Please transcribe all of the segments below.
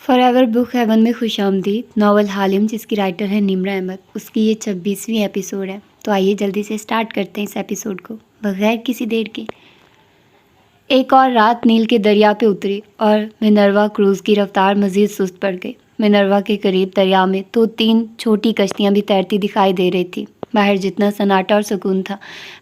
For ever book heaven میں خوش آمدید. ناول حالم جس کی رائٹر ہے نمرہ احمد، اس کی یہ 26ویں ایپیسوڈ ہے. تو آئیے جلدی سے سٹارٹ کرتے ہیں اس ایپیسوڈ کو بغیر کسی دیر کے. ایک اور رات نیل کے دریا پہ اتری اور مینروا کروز کی رفتار مزید سست پڑ گئی. مینروا کے قریب دریا میں 2-3 چھوٹی کشتیاں بھی تیرتی دکھائی دے رہی تھی. باہر جتنا سناٹا اور سکون تھا،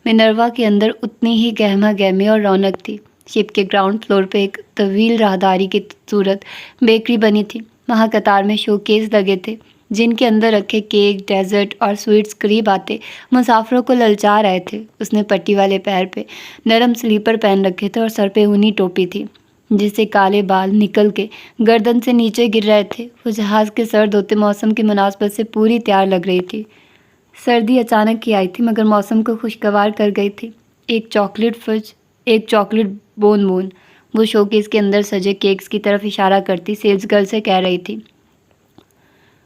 مینروا کے اندر اتنی ہی گہما گہمی اور رونق تھی. شپ کے گراؤنڈ فلور پہ ایک طویل راہداری کی صورت بیکری بنی تھی. وہاں قطار میں شو کیس لگے تھے جن کے اندر رکھے کیک، ڈیزرٹ اور سویٹس قریب آتے مسافروں کو للچا رہے تھے. اس نے پٹی والے پیر پہ نرم سلیپر پہن رکھے تھے اور سر پہ اونی ٹوپی تھی جس سے کالے بال نکل کے گردن سے نیچے گر رہے تھے. وہ جہاز کے سرد ہوتے موسم کی مناسبت سے پوری تیار لگ رہی تھی. سردی اچانک کی آئی تھی مگر موسم کو خوشگوار کر گئی تھی. ایک چاکلیٹ فج، ایک چاکلیٹ بون بون، وہ شو کیس کے اندر سجے کیکس کی طرف اشارہ کرتی سیلز گرل سے کہہ رہی تھی.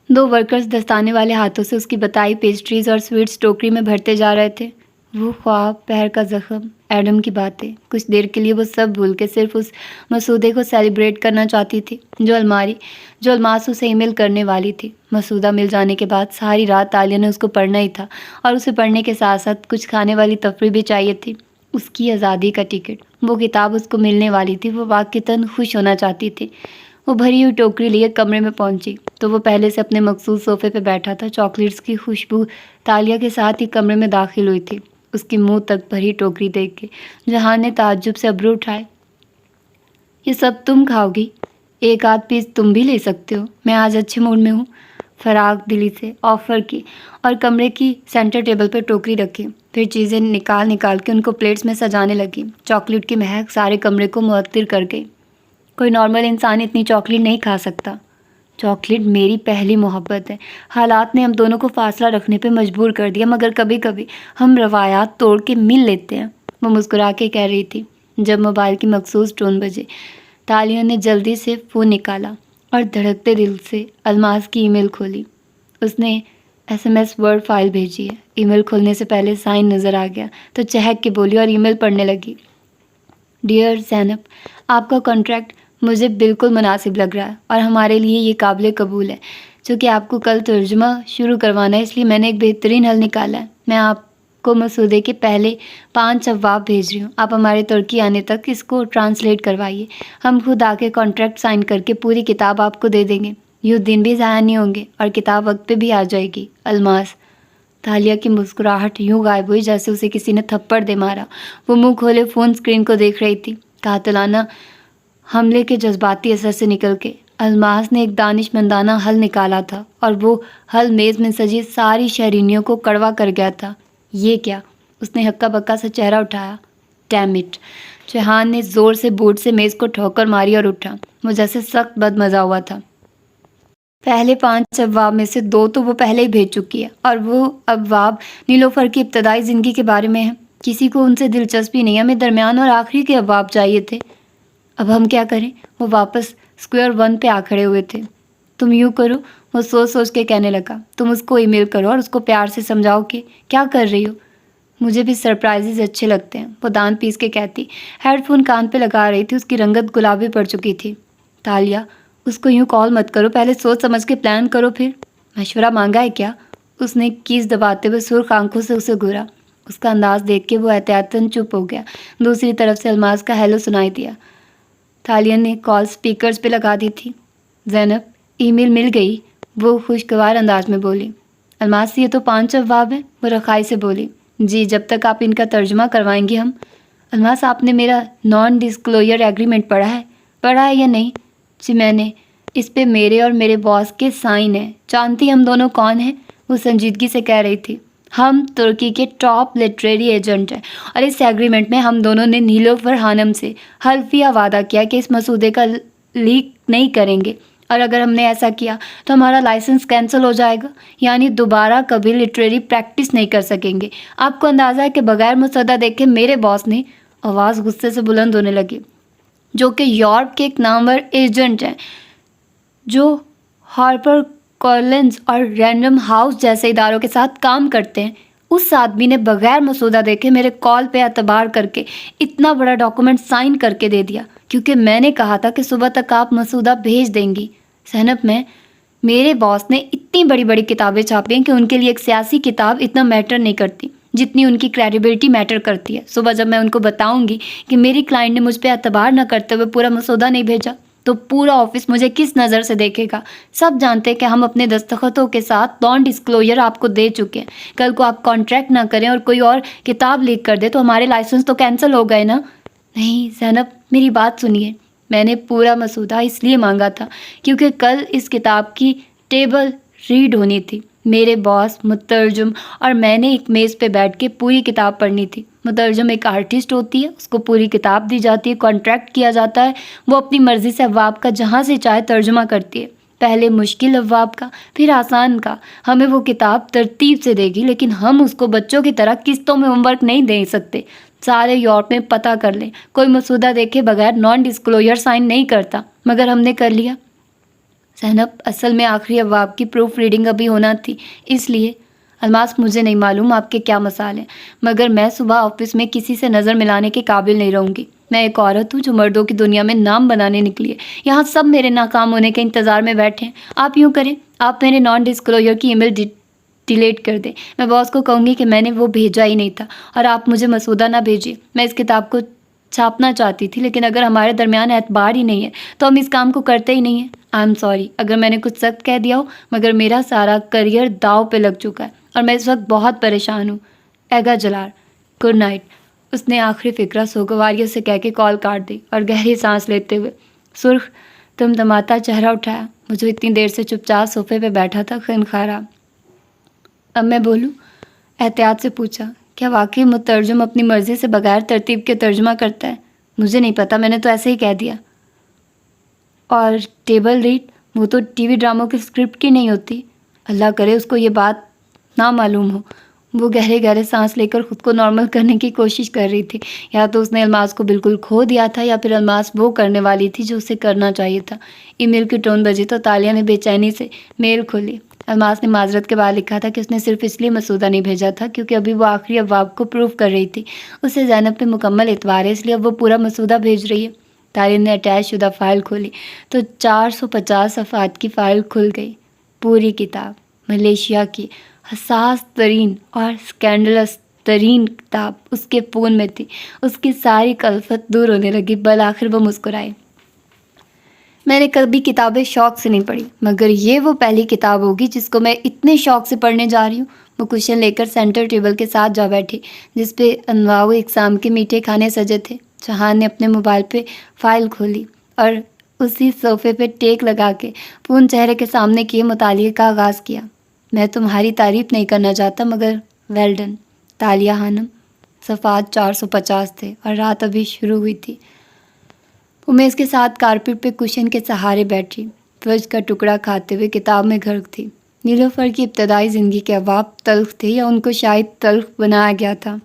2 ورکرز دستانے والے ہاتھوں سے اس کی بتائی پیسٹریز اور سویٹس ٹوکری میں بھرتے جا رہے تھے. وہ خواب، پہر کا زخم، ایڈم کی باتیں. کچھ دیر کے لیے وہ سب بھول کے صرف اس مسودے کو سیلیبریٹ کرنا چاہتی تھی جو الماس اسے ای میل کرنے والی تھی. مسودہ مل جانے کے بعد ساری رات تالیہ نے اس کو پڑھنا ہی تھا اور اسے پڑھنے کے ساتھ ساتھ کچھ کھانے والی تفریح بھی چاہیے تھی. اس کی آزادی کا ٹکٹ، وہ کتاب اس کو ملنے والی تھی. وہ واقعتاً خوش ہونا چاہتی تھی. وہ بھری ہوئی ٹوکری لیے کمرے میں پہنچی تو وہ پہلے سے اپنے مخصوص صوفے پہ بیٹھا تھا. چاکلیٹس کی خوشبو تالیہ کے ساتھ ہی کمرے میں داخل ہوئی تھی. اس کی منہ تک بھری ٹوکری دیکھ کے جہان نے تعجب سے ابرو اٹھائے. یہ سب تم کھاؤ گی؟ ایک آدھ پیس تم بھی لے سکتے ہو، میں آج اچھے موڈ میں ہوں. فراغ دلی سے آفر کی اور کمرے کی سینٹر ٹیبل پہ ٹوکری رکھی. پھر چیزیں نکال کے ان کو پلیٹس میں سجانے لگی. چاکلیٹ کی مہک سارے کمرے کو معطر کر گئی. کوئی نارمل انسان اتنی چاکلیٹ نہیں کھا سکتا. چاکلیٹ میری پہلی محبت ہے. حالات نے ہم دونوں کو فاصلہ رکھنے پہ مجبور کر دیا مگر کبھی کبھی ہم روایات توڑ کے مل لیتے ہیں. وہ مسکرا کے کہہ رہی تھی. جب موبائل کی مخصوص ٹون بجے تالیہ نے جلدی سے فون نکالا اور دھڑکتے دل سے الماس کی ای میل کھولی. اس نے SMS ورڈ فائل بھیجی ہے. ای میل کھولنے سے پہلے سائن نظر آ گیا تو چہک کے بولی اور ای میل پڑھنے لگی. ڈیئر زینب، آپ کا کانٹریکٹ مجھے بالکل مناسب لگ رہا ہے اور ہمارے لیے یہ قابل قبول ہے. چونکہ آپ کو کل ترجمہ شروع کروانا ہے اس لیے میں نے ایک بہترین حل نکالا ہے. میں آپ کو مسودے کے پہلے 5 ابواب بھیج رہی ہوں. آپ ہمارے ترکی آنے تک اس کو ٹرانسلیٹ کروائیے. ہم خود آ کے کانٹریکٹ سائن کر کے پوری کتاب آپ کو دے دیں گے. یوں دن بھی ضائع نہیں ہوں گے اور کتاب وقت پہ بھی آ جائے گی. الماس. تالیہ کی مسکراہٹ یوں غائب ہوئی جیسے اسے کسی نے تھپڑ دے مارا. وہ منہ کھولے فون اسکرین کو دیکھ رہی تھی. قاتلانہ حملے کے جذباتی اثر سے نکل کے الماس نے ایک دانش مندانہ حل نکالا تھا اور وہ حل میز میں سجی ساری شہرینیوں کو کڑوا کر گیا تھا. یہ کیا؟ اس نے ہکا بکا سا چہرہ اٹھایا. Damn it! جہان نے زور سے بوٹ سے میز کو ٹھوکر ماری اور اٹھا. وہ جیسے سخت بد مزہ ہوا تھا. پہلے 5 ابواب میں سے 2 تو وہ پہلے ہی بھیج چکی ہے اور وہ ابواب نیلوفر کی ابتدائی زندگی کے بارے میں ہیں. کسی کو ان سے دلچسپی نہیں. ہمیں درمیان اور آخری کے ابواب چاہیے تھے. اب ہم کیا کریں؟ وہ واپس اسکوائر 1 پہ آ کھڑے ہوئے تھے. تم یوں کرو، وہ سوچ سوچ کے کہنے لگا. تم اس کو ای میل کرو اور اس کو پیار سے سمجھاؤ کہ کیا کر رہی ہو. مجھے بھی سرپرائزز اچھے لگتے ہیں، وہ دان پیس کے کہتی. ہیڈ فون کان پہ لگا رہی تھی. اس کی رنگت گلابی پڑ چکی تھی. تالیہ، اس کو یوں کال مت کرو، پہلے سوچ سمجھ کے پلان کرو. پھر مشورہ مانگا ہے کیا؟ اس نے کیس دباتے ہوئے سرخ آنکھوں سے اسے گھورا. اس کا انداز دیکھ کے وہ احتیاطاً چپ ہو گیا. دوسری طرف سے الماس کا ہیلو سنائی دیا. تالیہ نے کال سپیکرز پہ لگا دی تھی. زینب، ای میل مل گئی؟ وہ خوشگوار انداز میں بولی. الماس، یہ تو 5 ابواب ہیں. وہ رخائی سے بولی. جی، جب تک آپ ان کا ترجمہ کروائیں گی ہم. الماس، آپ نے میرا نان ڈسکلوجر ایگریمنٹ پڑھا ہے یا نہیں؟ جی میں نے. اس پہ میرے اور میرے باس کے سائن ہیں. جانتی ہم دونوں کون ہیں؟ وہ سنجیدگی سے کہہ رہی تھی. ہم ترکی کے ٹاپ لٹریری ایجنٹ ہیں اور اس ایگریمنٹ میں ہم دونوں نے نیلوفر خانم سے حلفیہ وعدہ کیا کہ اس مسودے کا لیک نہیں کریں گے اور اگر ہم نے ایسا کیا تو ہمارا لائسنس کینسل ہو جائے گا، یعنی دوبارہ کبھی لٹریری پریکٹس نہیں کر سکیں گے. آپ کو اندازہ ہے کہ بغیر مسودہ دیکھے میرے باس نے، آواز غصے سے بلند ہونے لگی، جو کہ یورپ کے ایک نامور ایجنٹ ہیں جو ہارپر کولنز اور رینڈم ہاؤس جیسے اداروں کے ساتھ کام کرتے ہیں، اس آدمی نے بغیر مسودہ دیکھے میرے کال پہ اعتبار کر کے اتنا بڑا ڈاکومنٹ سائن کر کے دے دیا کیونکہ میں نے کہا تھا کہ صبح تک آپ مسودہ بھیج دیں گی. زینب میرے باس نے اتنی بڑی بڑی کتابیں چھاپی ہیں کہ ان کے لیے ایک سیاسی کتاب اتنا میٹر نہیں کرتی جتنی ان کی کریڈیبلٹی میٹر کرتی ہے. صبح جب میں ان کو بتاؤں گی کہ میری کلائنٹ نے مجھ پہ اعتبار نہ کرتے ہوئے پورا مسودہ نہیں بھیجا تو پورا آفس مجھے کس نظر سے دیکھے گا. سب جانتے ہیں کہ ہم اپنے دستخطوں کے ساتھ نان ڈسکلوجر آپ کو دے چکے ہیں. کل کو آپ کانٹریکٹ نہ کریں اور کوئی اور کتاب لیک کر دے تو ہمارے لائسنس تو کینسل ہو گئے نا. نہیں زینب میری بات سنیے. میں نے پورا مسودہ اس لیے مانگا تھا کیونکہ کل اس کتاب کی ٹیبل ریڈ ہونی تھی. میرے باس، مترجم اور میں نے ایک میز پہ بیٹھ کے پوری کتاب پڑھنی تھی. مترجم ایک آرٹسٹ ہوتی ہے، اس کو پوری کتاب دی جاتی ہے، کانٹریکٹ کیا جاتا ہے، وہ اپنی مرضی سے ابواب کا جہاں سے چاہے ترجمہ کرتی ہے، پہلے مشکل ابواب کا پھر آسان کا. ہمیں وہ کتاب ترتیب سے دے گی لیکن ہم اس کو بچوں کی طرح قسطوں میں ہوم ورک نہیں دے سکتے. سارے یورپ میں پتہ کر لیں، کوئی مسودہ دیکھے بغیر نان ڈسکلوجر سائن نہیں کرتا. مگر ہم نے کر لیا. زینب اصل میں آخری ابواب کی پروف ریڈنگ ابھی ہونا تھی، اس لیے. الماس مجھے نہیں معلوم آپ کے کیا مسائل ہیں مگر میں صبح آفس میں کسی سے نظر ملانے کے قابل نہیں رہوں گی. میں ایک عورت ہوں جو مردوں کی دنیا میں نام بنانے نکلی ہے. یہاں سب میرے ناکام ہونے کے انتظار میں بیٹھے ہیں. آپ یوں کریں، آپ میرے نان ڈسکلوجر کی ای میل ڈیلیٹ کر دیں. میں باس کو کہوں گی کہ میں نے وہ بھیجا ہی نہیں تھا اور آپ مجھے مسودہ نہ بھیجیے. میں اس کتاب کو چھاپنا چاہتی تھی لیکن اگر ہمارے درمیان اعتبار ہی نہیں ہے تو ہم اس کام کو کرتے ہی نہیں ہیں. آئی ایم سوری اگر میں نے کچھ سخت کہہ دیا ہو مگر میرا سارا کریئر داؤ پہ لگ چکا ہے اور میں اس وقت بہت پریشان ہوں. ایگا جلال. Good night. اس نے آخری فقرہ سوگواریت سے کہہ کے کال کاٹ دی اور گہری سانس لیتے ہوئے سرخ تمتماتا چہرہ اٹھایا. مجھے اتنی دیر سے چپ چاپ صوفے پہ بیٹھا تھا خنخارا. اب میں بولوں؟ احتیاط سے پوچھا. کیا واقعی مترجم اپنی مرضی سے بغیر ترتیب کے ترجمہ کرتا ہے؟ مجھے نہیں پتا، میں نے تو ایسے ہی کہہ دیا. اور ٹیبل ریڈ وہ تو ٹی وی ڈراموں کی اسکرپٹ کی نہیں ہوتی. اللہ کرے اس کو یہ بات نہ معلوم ہو. وہ گہرے گہرے سانس لے کر خود کو نارمل کرنے کی کوشش کر رہی تھی. یا تو اس نے الماس کو بالکل کھو دیا تھا یا پھر الماس وہ کرنے والی تھی جو اسے کرنا چاہیے تھا. ای میل کی ٹون بجی تو تالیہ نے بے چینی سے میل کھولی. الماس نے معذرت کے بعد لکھا تھا کہ اس نے صرف اس لیے مسودہ نہیں بھیجا تھا کیونکہ ابھی وہ آخری ابواب کو پروف کر رہی تھی. اسے زینب پہ مکمل اعتبار ہے اس لیے اب وہ پورا مسودہ بھیج رہی ہے. تالیہ نے اٹیچ شدہ فائل کھولی تو 450 صفحات کی فائل کھل گئی. پوری کتاب، ملیشیا کی حساس ترین اور سکینڈلس ترین کتاب اس کے فون میں تھی. اس کی ساری کلفت دور ہونے لگی. بالآخر وہ مسکرائی. میں نے کبھی کتابیں شوق سے نہیں پڑھی مگر یہ وہ پہلی کتاب ہوگی جس کو میں اتنے شوق سے پڑھنے جا رہی ہوں. وہ کوشن لے کر سینٹر ٹیبل کے ساتھ جا بیٹھی جس پہ انواع و اقسام کے میٹھے کھانے سجے تھے. جہان نے اپنے موبائل پہ فائل کھولی اور اسی صوفے پہ ٹیک لگا کے فون چہرے کے سامنے کیے مطالعے کا آغاز کیا. میں تمہاری تعریف نہیں کرنا چاہتا مگر ویل ڈن تالیہ خانم. صفحات 450 تھے اور رات ابھی شروع ہوئی تھی. وہ میز کے ساتھ کارپیٹ پہ کشن کے سہارے بیٹھی فوج کا ٹکڑا کھاتے ہوئے کتاب میں غرق تھی. نیلوفر کی ابتدائی زندگی کے ابواب تلخ تھے یا ان کو شاید تلخ بنایا گیا تھا.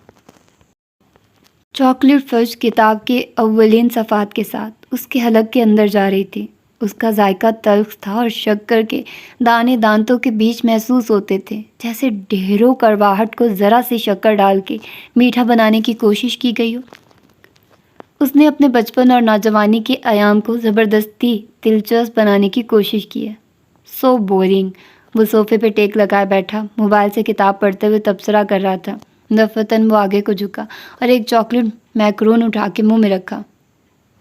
چاکلیٹ فوج کتاب کے اولین صفحات کے ساتھ اس کے حلق کے اندر جا رہی تھی. اس کا ذائقہ تلخ تھا اور شکر کے دانے دانتوں کے بیچ محسوس ہوتے تھے جیسے ڈھیروں کڑواہٹ کو ذرا سی شکر ڈال کے میٹھا بنانے کی کوشش کی گئی ہو. اس نے اپنے بچپن اور نوجوانی کے ایام کو زبردستی دلچسپ بنانے کی کوشش کی ہے. سو بورنگ. وہ صوفے پہ ٹیک لگائے بیٹھا موبائل سے کتاب پڑھتے ہوئے تبصرہ کر رہا تھا. دفتن وہ آگے کو جھکا اور ایک چاکلیٹ میکرون اٹھا کے منہ میں رکھا.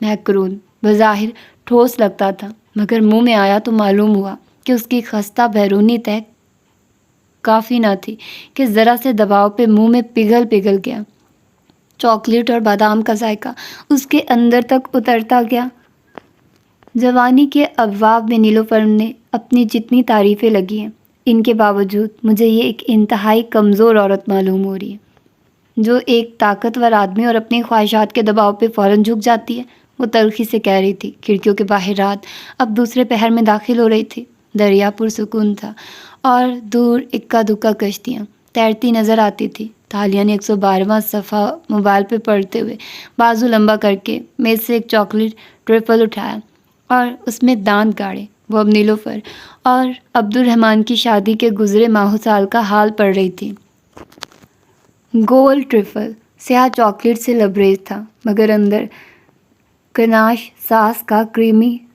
میکرون بظاہر ٹھوس لگتا تھا مگر منہ میں آیا تو معلوم ہوا کہ اس کی خستہ بیرونی تہ کافی نہ تھی کہ ذرا سے دباؤ پہ منہ میں پگھل گیا. چاکلیٹ اور بادام کا ذائقہ اس کے اندر تک اترتا گیا. جوانی کے ابواب میں نیلوفر نے اپنی جتنی تعریفیں لگی ہیں ان کے باوجود مجھے یہ ایک انتہائی کمزور عورت معلوم ہو رہی ہے جو ایک طاقتور آدمی اور اپنی خواہشات کے دباؤ پہ فوراً جھک جاتی ہے. وہ تلخی سے کہہ رہی تھی. کھڑکیوں کے باہر رات اب دوسرے پہر میں داخل ہو رہی تھی. دریا پرسکون تھا اور دور اکا دکا کشتیاں تیرتی نظر آتی تھی. تالیہ نے 112واں صفحہ موبائل پہ پڑھتے ہوئے بازو لمبا کر کے میز سے ایک چاکلیٹ ٹرفل اٹھایا اور اس میں دانت گاڑے. وہ اب نیلوفر اور عبد الرحمن کی شادی کے گزرے ماہ و سال کا حال پڑھ رہی تھی. گول ٹرفل سیاہ چاکلیٹ سے لبریز تھا مگر اندر گناش ساس کا کریمی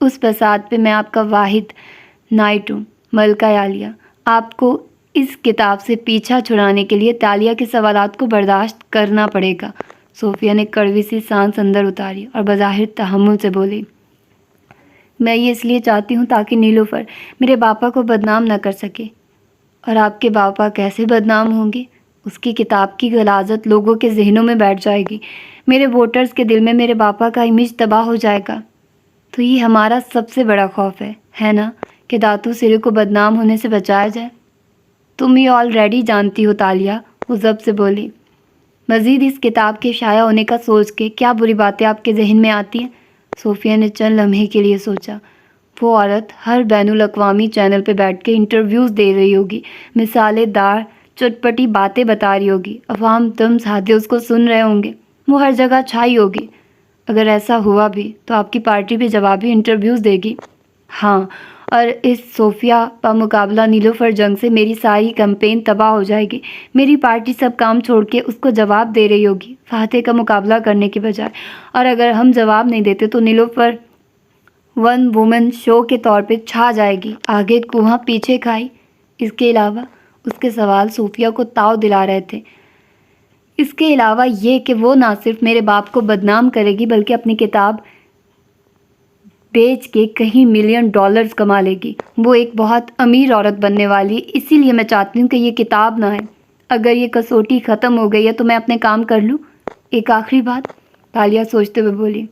اس فساد پہ میں آپ کا واحد نائٹ ہوں ملکہ عالیہ. آپ کو اس کتاب سے پیچھا چھڑانے کے لیے تالیہ کے سوالات کو برداشت کرنا پڑے گا. صوفیہ نے کڑوی سی سانس اندر اتاری اور بظاہر تحمل سے بولی. میں یہ اس لیے چاہتی ہوں تاکہ نیلوفر میرے باپا کو بدنام نہ کر سکے. اور آپ کے باپا کیسے بدنام ہوں گے؟ اس کی کتاب کی غلاظت لوگوں کے ذہنوں میں بیٹھ جائے گی. میرے ووٹرز کے دل میں میرے باپا کا امیج تباہ ہو جائے گا. تو یہ ہمارا سب سے بڑا خوف ہے نا، کہ داتو سرے کو بدنام ہونے سے بچایا جائے. تم یہ آلریڈی جانتی ہو تالیہ، وہ ضبط سے بولی. مزید اس کتاب کے شائع ہونے کا سوچ کے کیا بری باتیں آپ کے ذہن میں آتی ہیں؟ صوفیہ نے چند لمحے کے لیے سوچا. وہ عورت ہر بین الاقوامی چینل پہ بیٹھ کے انٹرویوز دے رہی ہوگی، مثالیں دار چٹپٹی باتیں بتا رہی ہوگی، عوام دم سادھے اس کو سن رہے ہوں گے، وہ ہر جگہ چھائی ہوگی. اگر ایسا ہوا بھی تو آپ کی پارٹی بھی جوابی انٹرویوز دے گی. ہاں، اور اس صوفیہ بمقابلہ نیلوفر جنگ سے میری ساری کمپین تباہ ہو جائے گی. میری پارٹی سب کام چھوڑ کے اس کو جواب دے رہی ہوگی فاتح کا مقابلہ کرنے کے بجائے. اور اگر ہم جواب نہیں دیتے تو نیلوفر ون وومن شو کے طور پہ چھا جائے گی، آگے کنواں پیچھے کھائی. اس کے علاوہ اس کے سوال صوفیہ کو تاؤ دلا رہے تھے. اس کے علاوہ یہ کہ وہ نہ صرف میرے باپ کو بدنام کرے گی بلکہ اپنی کتاب بیچ کے کہیں $1,000,000 کما لے گی. وہ ایک بہت امیر عورت بننے والی، اسی لیے میں چاہتی ہوں کہ یہ کتاب نہ ہے. اگر یہ کسوٹی ختم ہو گئی ہے تو میں اپنے کام کر لوں. ایک آخری بات، تالیہ سوچتے ہوئے بولی.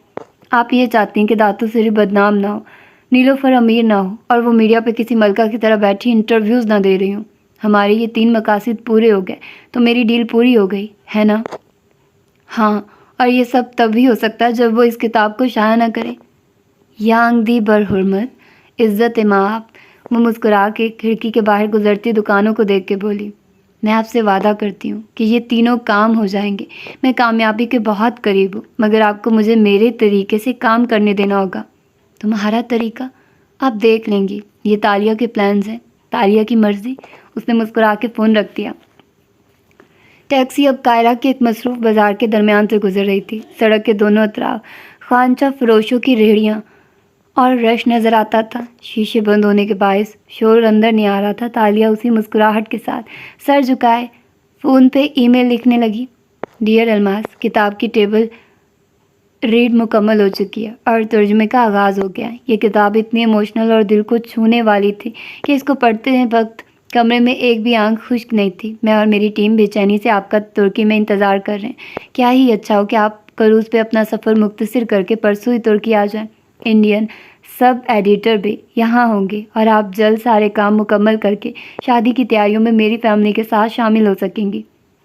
آپ یہ چاہتی ہیں کہ داتو سری بدنام نہ ہو، نیلوفر امیر نہ ہو اور وہ میڈیا پہ کسی ملکہ کی طرح بیٹھی انٹرویوز نہ دے رہی ہوں. ہمارے یہ 3 مقاصد پورے ہو گئے تو میری ڈیل پوری ہو گئی ہے نا؟ ہاں، اور یہ سب تبھی ہو سکتا ہے جب وہ اس کتاب کو شائع نہ کرے. یانگ دی برحرمت عزت مآب، وہ مسکرا کے کھڑکی کے باہر گزرتی دکانوں کو دیکھ کے بولی. میں آپ سے وعدہ کرتی ہوں کہ یہ تینوں کام ہو جائیں گے. میں کامیابی کے بہت قریب ہوں، مگر آپ کو مجھے میرے طریقے سے کام کرنے دینا ہوگا. تمہارا طریقہ؟ آپ دیکھ لیں گی، یہ تالیہ کے پلانز ہیں. تالیہ کی مرضی. اس نے مسکرا کے فون رکھ دیا. ٹیکسی اب قاہرہ کے ایک مصروف بازار کے درمیان سے گزر رہی تھی. سڑک کے دونوں اطراف خوانچہ فروشوں کی ریہڑیاں اور رش نظر آتا تھا. شیشے بند ہونے کے باعث شور اندر نہیں آ رہا تھا. تالیہ اسی مسکراہٹ کے ساتھ سر جھکائے فون پہ ای میل لکھنے لگی. ڈیئر الماس، کتاب کی ٹیبل ریڈ مکمل ہو چکی ہے اور ترجمے کا آغاز ہو گیا ہے. یہ کتاب اتنی ایموشنل اور دل کو چھونے والی تھی کہ اس کو پڑھتے وقت کمرے میں ایک بھی آنکھ خشک نہیں تھی. میں اور میری ٹیم بے چینی سے آپ کا ترکی میں انتظار کر رہے ہیں. کیا ہی اچھا ہو کہ آپ کروز پہ اپنا سفر مختصر کر کے پرسوں ہی ترکی آ جائیں. انڈین سب ایڈیٹر بھی یہاں ہوں گے اور آپ جلد سارے کام مکمل کر کے شادی کی تیاریوں میں میری فیملی کے ساتھ شامل ہو سکیں گی.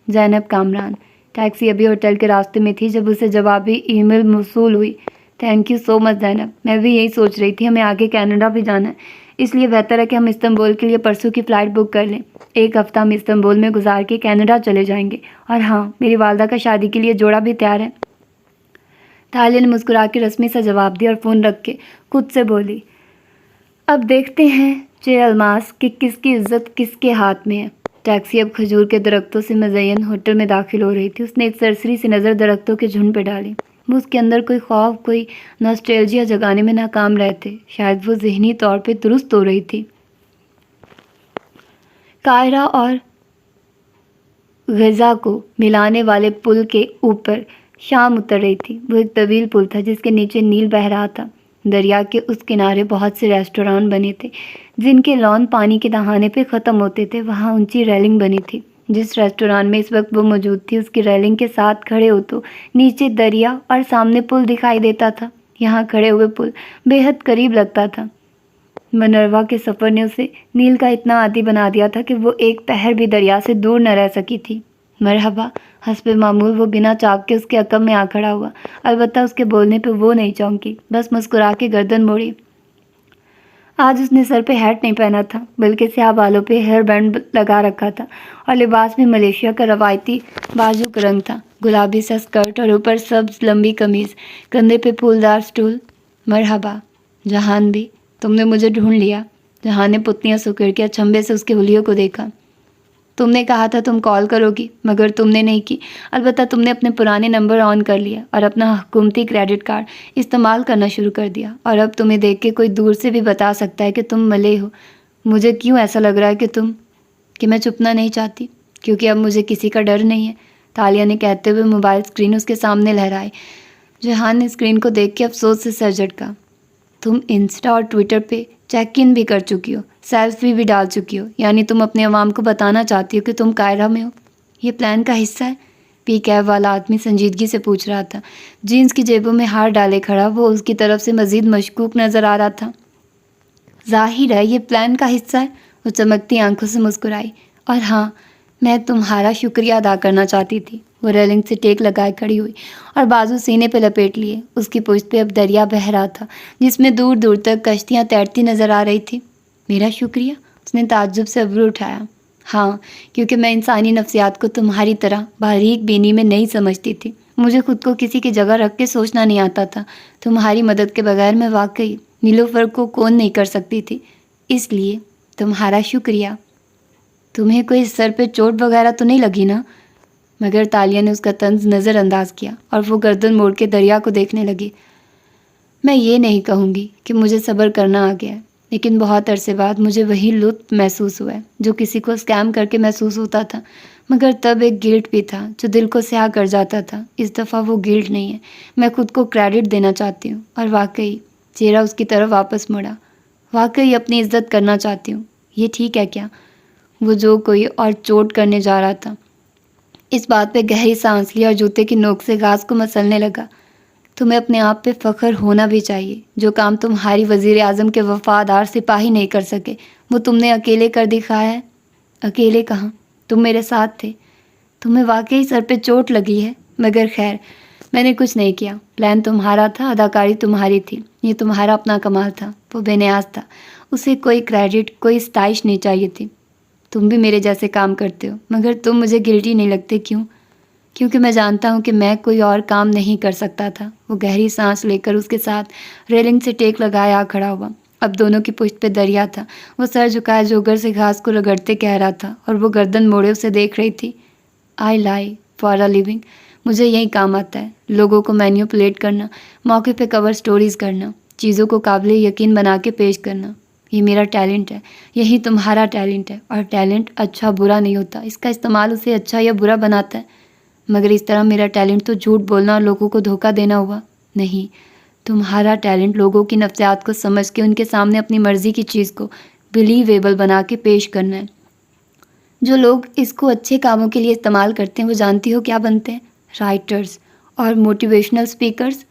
زینب کامران. ٹیکسی ابھی ہوٹل کے راستے میں تھی جب اسے جوابی ای میل موصول ہوئی. تھینک یو سو مچ زینب، میں بھی یہی سوچ رہی تھی. ہمیں آگے کینیڈا بھی جانا ہے، اس لیے بہتر ہے کہ ہم استنبول کے لیے پرسوں کی فلائٹ بک کر لیں. 1 ہفتہ ہم استنبول میں گزار کے کینیڈا چلے جائیں گے. اور ہاں، میری والدہ کا شادی کے لیے جوڑا بھی تیار ہے. تالیہ نے مسکرا کے رسمی سا جواب دیا اور فون رکھ کے خود سے بولی. اب دیکھتے ہیں چے الماس کہ کس کی عزت کس کے ہاتھ میں ہے. ٹیکسی اب کھجور کے درختوں سے مزین ہوٹل میں داخل ہو رہی تھی. اس نے ایک سرسری سی نظر درختوں کے جھنڈ پہ ڈالی. وہ اس کے اندر کوئی خوف، کوئی ناسٹیلجیا جگانے میں ناکام رہے تھے. شاید وہ ذہنی طور پہ درست ہو رہی تھی. قاہرہ اور غزہ کو ملانے والے پل کے اوپر شام اتر رہی تھی. وہ ایک طویل پل تھا جس کے نیچے نیل بہہ رہا تھا. دریا کے اس کنارے بہت سے ریسٹوران بنے تھے جن کے لان پانی کے دہانے پہ ختم ہوتے تھے. وہاں اونچی ریلنگ بنی تھی. جس ریسٹوران میں اس وقت وہ موجود تھی اس کی ریلنگ کے ساتھ کھڑے ہو تو نیچے دریا اور سامنے پل دکھائی دیتا تھا. یہاں کھڑے ہوئے پل بے حد قریب لگتا تھا. منروا کے سفر نے اسے نیل کا اتنا عادی بنا دیا تھا کہ وہ ایک پہر بھی دریا سے دور نہ رہ سکی تھی. مرحبا. حسب معمول وہ بنا چاک کے اس کے عقب میں آ کھڑا ہوا. البتہ اس کے بولنے پہ وہ نہیں چونکی، بس مسکرا کے گردن موڑی. آج اس نے سر پہ ہیٹ نہیں پہنا تھا بلکہ سیاہ بالوں پہ ہیئر بینڈ لگا رکھا تھا اور لباس بھی ملیشیا کا روایتی بازوک رنگ تھا. گلابی سا اسکرٹ اور اوپر سبز لمبی قمیض، کندھے پہ پھولدار سٹول. مرحبا جہان بھی، تم نے مجھے ڈھونڈ لیا. جہان نے پتلیاں سکڑ کے اچنبھے سے اس کے حلیوں کو دیکھا. تم نے کہا تھا تم کال کرو گی مگر تم نے نہیں کی. البتہ تم نے اپنے پرانے نمبر آن کر لیا اور اپنا حکومتی کریڈٹ کارڈ استعمال کرنا شروع کر دیا. اور اب تمہیں دیکھ کے کوئی دور سے بھی بتا سکتا ہے کہ تم ملے ہو. مجھے کیوں ایسا لگ رہا ہے کہ میں چھپنا نہیں چاہتی، کیونکہ اب مجھے کسی کا ڈر نہیں ہے. تالیہ نے کہتے ہوئے موبائل اسکرین اس کے سامنے لہرائی. جہان نے اسکرین کو دیکھ کے افسوس سے سر جھٹکا. تم انسٹا اور ٹویٹر پہ چیک ان بھی کر چکی ہو، سیلفی بھی ڈال چکی ہو، یعنی تم اپنے عوام کو بتانا چاہتی ہو کہ تم قاہرہ میں ہو. یہ پلان کا حصہ ہے؟ پی کیب والا آدمی سنجیدگی سے پوچھ رہا تھا. جینس کی جیبوں میں ہاتھ ڈالے کھڑا وہ اس کی طرف سے مزید مشکوک نظر آ رہا تھا. ظاہر ہے یہ پلان کا حصہ ہے، وہ چمکتی آنکھوں سے مسکرائی. اور ہاں، میں تمہارا شکریہ ادا کرنا چاہتی تھی. وہ ریلنگ سے ٹیک لگائے کھڑی ہوئی اور بازو سینے پہ لپیٹ لیے. اس کی پشت پہ اب دریا بہہ رہا تھا جس میں دور دور تک کشتیاں تیرتی نظر آ رہی تھی. میرا شکریہ؟ اس نے تعجب سے ابرو اٹھایا. ہاں، کیونکہ میں انسانی نفسیات کو تمہاری طرح باریک بینی میں نہیں سمجھتی تھی. مجھے خود کو کسی کی جگہ رکھ کے سوچنا نہیں آتا تھا. تمہاری مدد کے بغیر میں واقعی نیلوفر کو کون نہیں کر سکتی تھی. اس لیے تمہارا شکریہ. تمہیں کوئی سر پہ چوٹ وغیرہ تو نہیں لگی نا؟ مگر تالیہ نے اس کا طنز نظر انداز کیا اور وہ گردن موڑ کے دریا کو دیکھنے لگی. میں یہ نہیں کہوں گی کہ مجھے صبر کرنا آ گیا ہے، لیکن بہت عرصے بعد مجھے وہی لطف محسوس ہوا ہے جو کسی کو اسکیم کر کے محسوس ہوتا تھا. مگر تب ایک گلٹ بھی تھا جو دل کو سیاہ کر جاتا تھا. اس دفعہ وہ گلٹ نہیں ہے. میں خود کو کریڈٹ دینا چاہتی ہوں. اور واقعی، چہرہ اس کی طرف واپس مڑا، واقعی اپنی عزت کرنا چاہتی ہوں. یہ ٹھیک ہے کیا؟ وہ جو کوئی اور چوٹ کرنے جا رہا تھا. اس بات پہ گہری سانس لی اور جوتے کی نوک سے گھاس کو مسلنے لگا. تمہیں اپنے آپ پہ فخر ہونا بھی چاہیے. جو کام تمہاری وزیر اعظم کے وفادار سپاہی نہیں کر سکے وہ تم نے اکیلے کر دکھایا ہے. اکیلے کہاں، تم میرے ساتھ تھے. تمہیں واقعی سر پہ چوٹ لگی ہے، مگر خیر، میں نے کچھ نہیں کیا. پلان تمہارا تھا، اداکاری تمہاری تھی. یہ تمہارا اپنا کمال تھا. وہ بے نیاز تھا. اسے کوئی کریڈٹ، کوئی ستائش نہیں چاہیے تھی. تم بھی میرے جیسے کام کرتے ہو، مگر تم مجھے گلٹی نہیں لگتے. کیوں؟ کیونکہ میں جانتا ہوں کہ میں کوئی اور کام نہیں کر سکتا تھا. وہ گہری سانس لے کر اس کے ساتھ ریلنگ سے ٹیک لگائے آ کھڑا ہوا. اب دونوں کی پشت پہ دریا تھا. وہ سر جھکائے جوگر سے گھاس کو رگڑتے کہہ رہا تھا اور وہ گردن موڑے اسے دیکھ رہی تھی. آئی لائی فار اے لیونگ. مجھے یہی کام آتا ہے، لوگوں کو مینیپولیٹ کرنا، موقع پہ کور سٹوریز کرنا، چیزوں کو قابل یقین بنا کے پیش کرنا. یہ میرا ٹیلنٹ ہے. یہی تمہارا ٹیلنٹ ہے. اور ٹیلنٹ اچھا برا نہیں ہوتا، اس کا استعمال اسے اچھا یا برا بناتا ہے. مگر اس طرح میرا ٹیلنٹ تو جھوٹ بولنا اور لوگوں کو دھوکہ دینا ہوا. نہیں، تمہارا ٹیلنٹ لوگوں کی نفسیات کو سمجھ کے ان کے سامنے اپنی مرضی کی چیز کو بلیویبل بنا کے پیش کرنا ہے. جو لوگ اس کو اچھے کاموں کے لیے استعمال کرتے ہیں وہ جانتی ہو کیا بنتے ہیں؟ رائٹرز اور موٹیویشنل سپیکرز.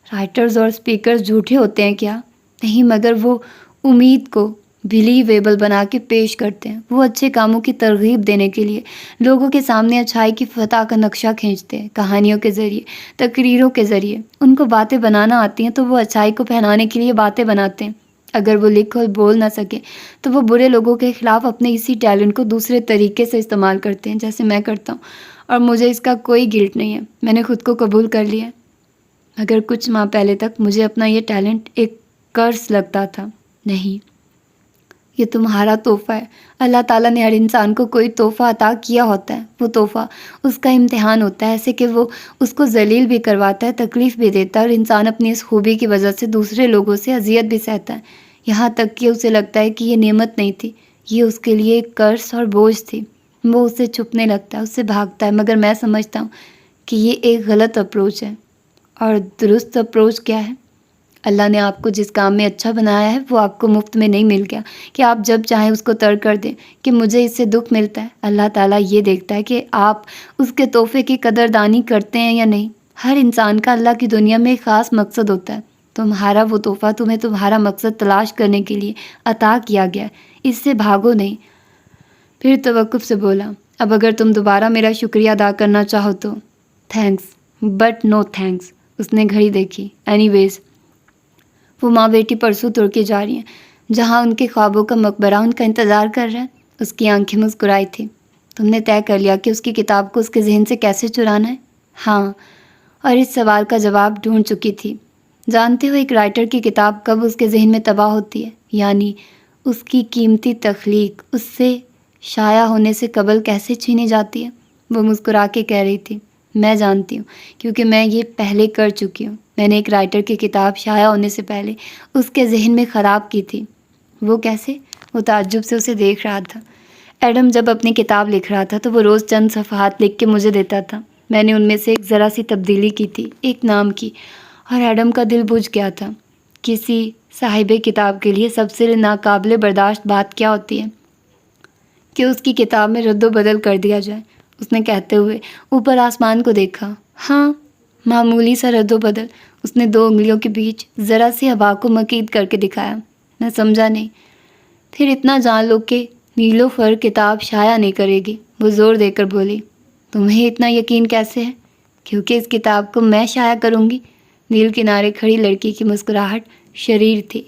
رائٹرز اور سپیکرز جھوٹے ہوتے ہیں کیا؟ نہیں، مگر وہ امید کو بلیویبل بنا کے پیش کرتے ہیں. وہ اچھے کاموں کی ترغیب دینے کے لیے لوگوں کے سامنے اچھائی کی فتح کا نقشہ کھینچتے ہیں. کہانیوں کے ذریعے، تقریروں کے ذریعے. ان کو باتیں بنانا آتی ہیں تو وہ اچھائی کو پھیلانے کے لیے باتیں بناتے ہیں. اگر وہ لکھ اور بول نہ سکے تو وہ برے لوگوں کے خلاف اپنے اسی ٹیلنٹ کو دوسرے طریقے سے استعمال کرتے ہیں، جیسے میں کرتا ہوں. اور مجھے اس کا کوئی گلٹ نہیں ہے. میں نے خود کو قبول کر لیا. مگر کچھ ماہ پہلے تک مجھے اپنا یہ ٹیلنٹ ایک کرس لگتا تھا. نہیں، یہ تمہارا تحفہ ہے. اللہ تعالیٰ نے ہر انسان کو کوئی تحفہ عطا کیا ہوتا ہے. وہ تحفہ اس کا امتحان ہوتا ہے، ایسے کہ وہ اس کو ذلیل بھی کرواتا ہے، تکلیف بھی دیتا ہے، اور انسان اپنی اس خوبی کی وجہ سے دوسرے لوگوں سے اذیت بھی سہتا ہے. یہاں تک کہ اسے لگتا ہے کہ یہ نعمت نہیں تھی، یہ اس کے لیے ایک کرس اور بوجھ تھی. وہ اسے چھپنے لگتا ہے، اس سے بھاگتا ہے. مگر میں سمجھتا ہوں کہ یہ ایک غلط اپروچ ہے. اور درست اپروچ کیا ہے؟ اللہ نے آپ کو جس کام میں اچھا بنایا ہے وہ آپ کو مفت میں نہیں مل گیا کہ آپ جب چاہیں اس کو ترک کر دیں کہ مجھے اس سے دکھ ملتا ہے. اللہ تعالیٰ یہ دیکھتا ہے کہ آپ اس کے تحفے کی قدردانی کرتے ہیں یا نہیں. ہر انسان کا اللہ کی دنیا میں ایک خاص مقصد ہوتا ہے. تمہارا وہ تحفہ تمہیں تمہارا مقصد تلاش کرنے کے لیے عطا کیا گیا ہے. اس سے بھاگو نہیں. پھر توقف سے بولا، اب اگر تم دوبارہ میرا شکریہ ادا کرنا چاہو تو تھینکس بٹ نو تھینکس. اس نے گھڑی دیکھی. اینی ویز، وہ ماں بیٹی پرسوں ترکی جا رہی ہیں جہاں ان کے خوابوں کا مقبرہ ان کا انتظار کر رہا ہے. اس کی آنکھیں مسکرائی تھی. تم نے طے کر لیا کہ اس کی کتاب کو اس کے ذہن سے کیسے چرانا ہے؟ ہاں، اور اس سوال کا جواب ڈھونڈ چکی تھی. جانتے ہو ایک رائٹر کی کتاب کب اس کے ذہن میں تباہ ہوتی ہے؟ یعنی اس کی قیمتی تخلیق اس سے شائع ہونے سے قبل کیسے چھینی جاتی ہے؟ وہ مسکرا کے کہہ رہی تھی، میں جانتی ہوں، کیونکہ میں یہ پہلے کر چکی ہوں۔ میں نے ایک رائٹر کی کتاب شائع ہونے سے پہلے اس کے ذہن میں خراب کی تھی۔ وہ کیسے؟ وہ تعجب سے اسے دیکھ رہا تھا۔ ایڈم جب اپنی کتاب لکھ رہا تھا تو وہ روز چند صفحات لکھ کے مجھے دیتا تھا۔ میں نے ان میں سے ایک ذرا سی تبدیلی کی تھی، ایک نام کی، اور ایڈم کا دل بجھ گیا تھا۔ کسی صاحب کتاب کے لیے سب سے ناقابل برداشت بات کیا ہوتی ہے کہ اس کی کتاب میں رد و بدل کر دیا جائے۔ اس نے کہتے ہوئے اوپر آسمان کو دیکھا۔ ہاں، معمولی سا رد و بدل۔ اس نے 2 انگلیوں کے بیچ ذرا سی ہوا کو مکید کر کے دکھایا۔ میں سمجھا نہیں۔ پھر اتنا جان لو کہ نیلوفر کتاب شائع نہیں کرے گی، وہ زور دے کر بولی۔ تمہیں اتنا یقین کیسے ہے؟ کیونکہ اس کتاب کو میں شائع کروں گی۔ نیل کنارے کھڑی لڑکی کی مسکراہٹ شریر تھی۔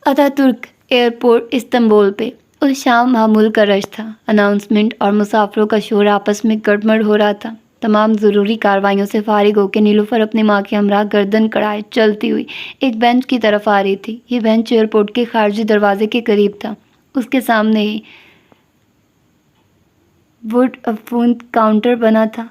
اتا ترک ایئرپورٹ استنبول پہ اس شام معمول کا رش تھا۔ اناؤنسمنٹ اور مسافروں کا شور آپس میں گڑمڑ ہو رہا تھا۔ تمام ضروری کارروائیوں سے فارغ ہو کے نیلوفر اپنی ماں کے ہمراہ گردن کڑائے چلتی ہوئی ایک بینچ کی طرف آ رہی تھی۔ یہ بینچ ایئرپورٹ کے خارجی دروازے کے قریب تھا۔ اس کے سامنے ہی ووڈ فون کاؤنٹر بنا تھا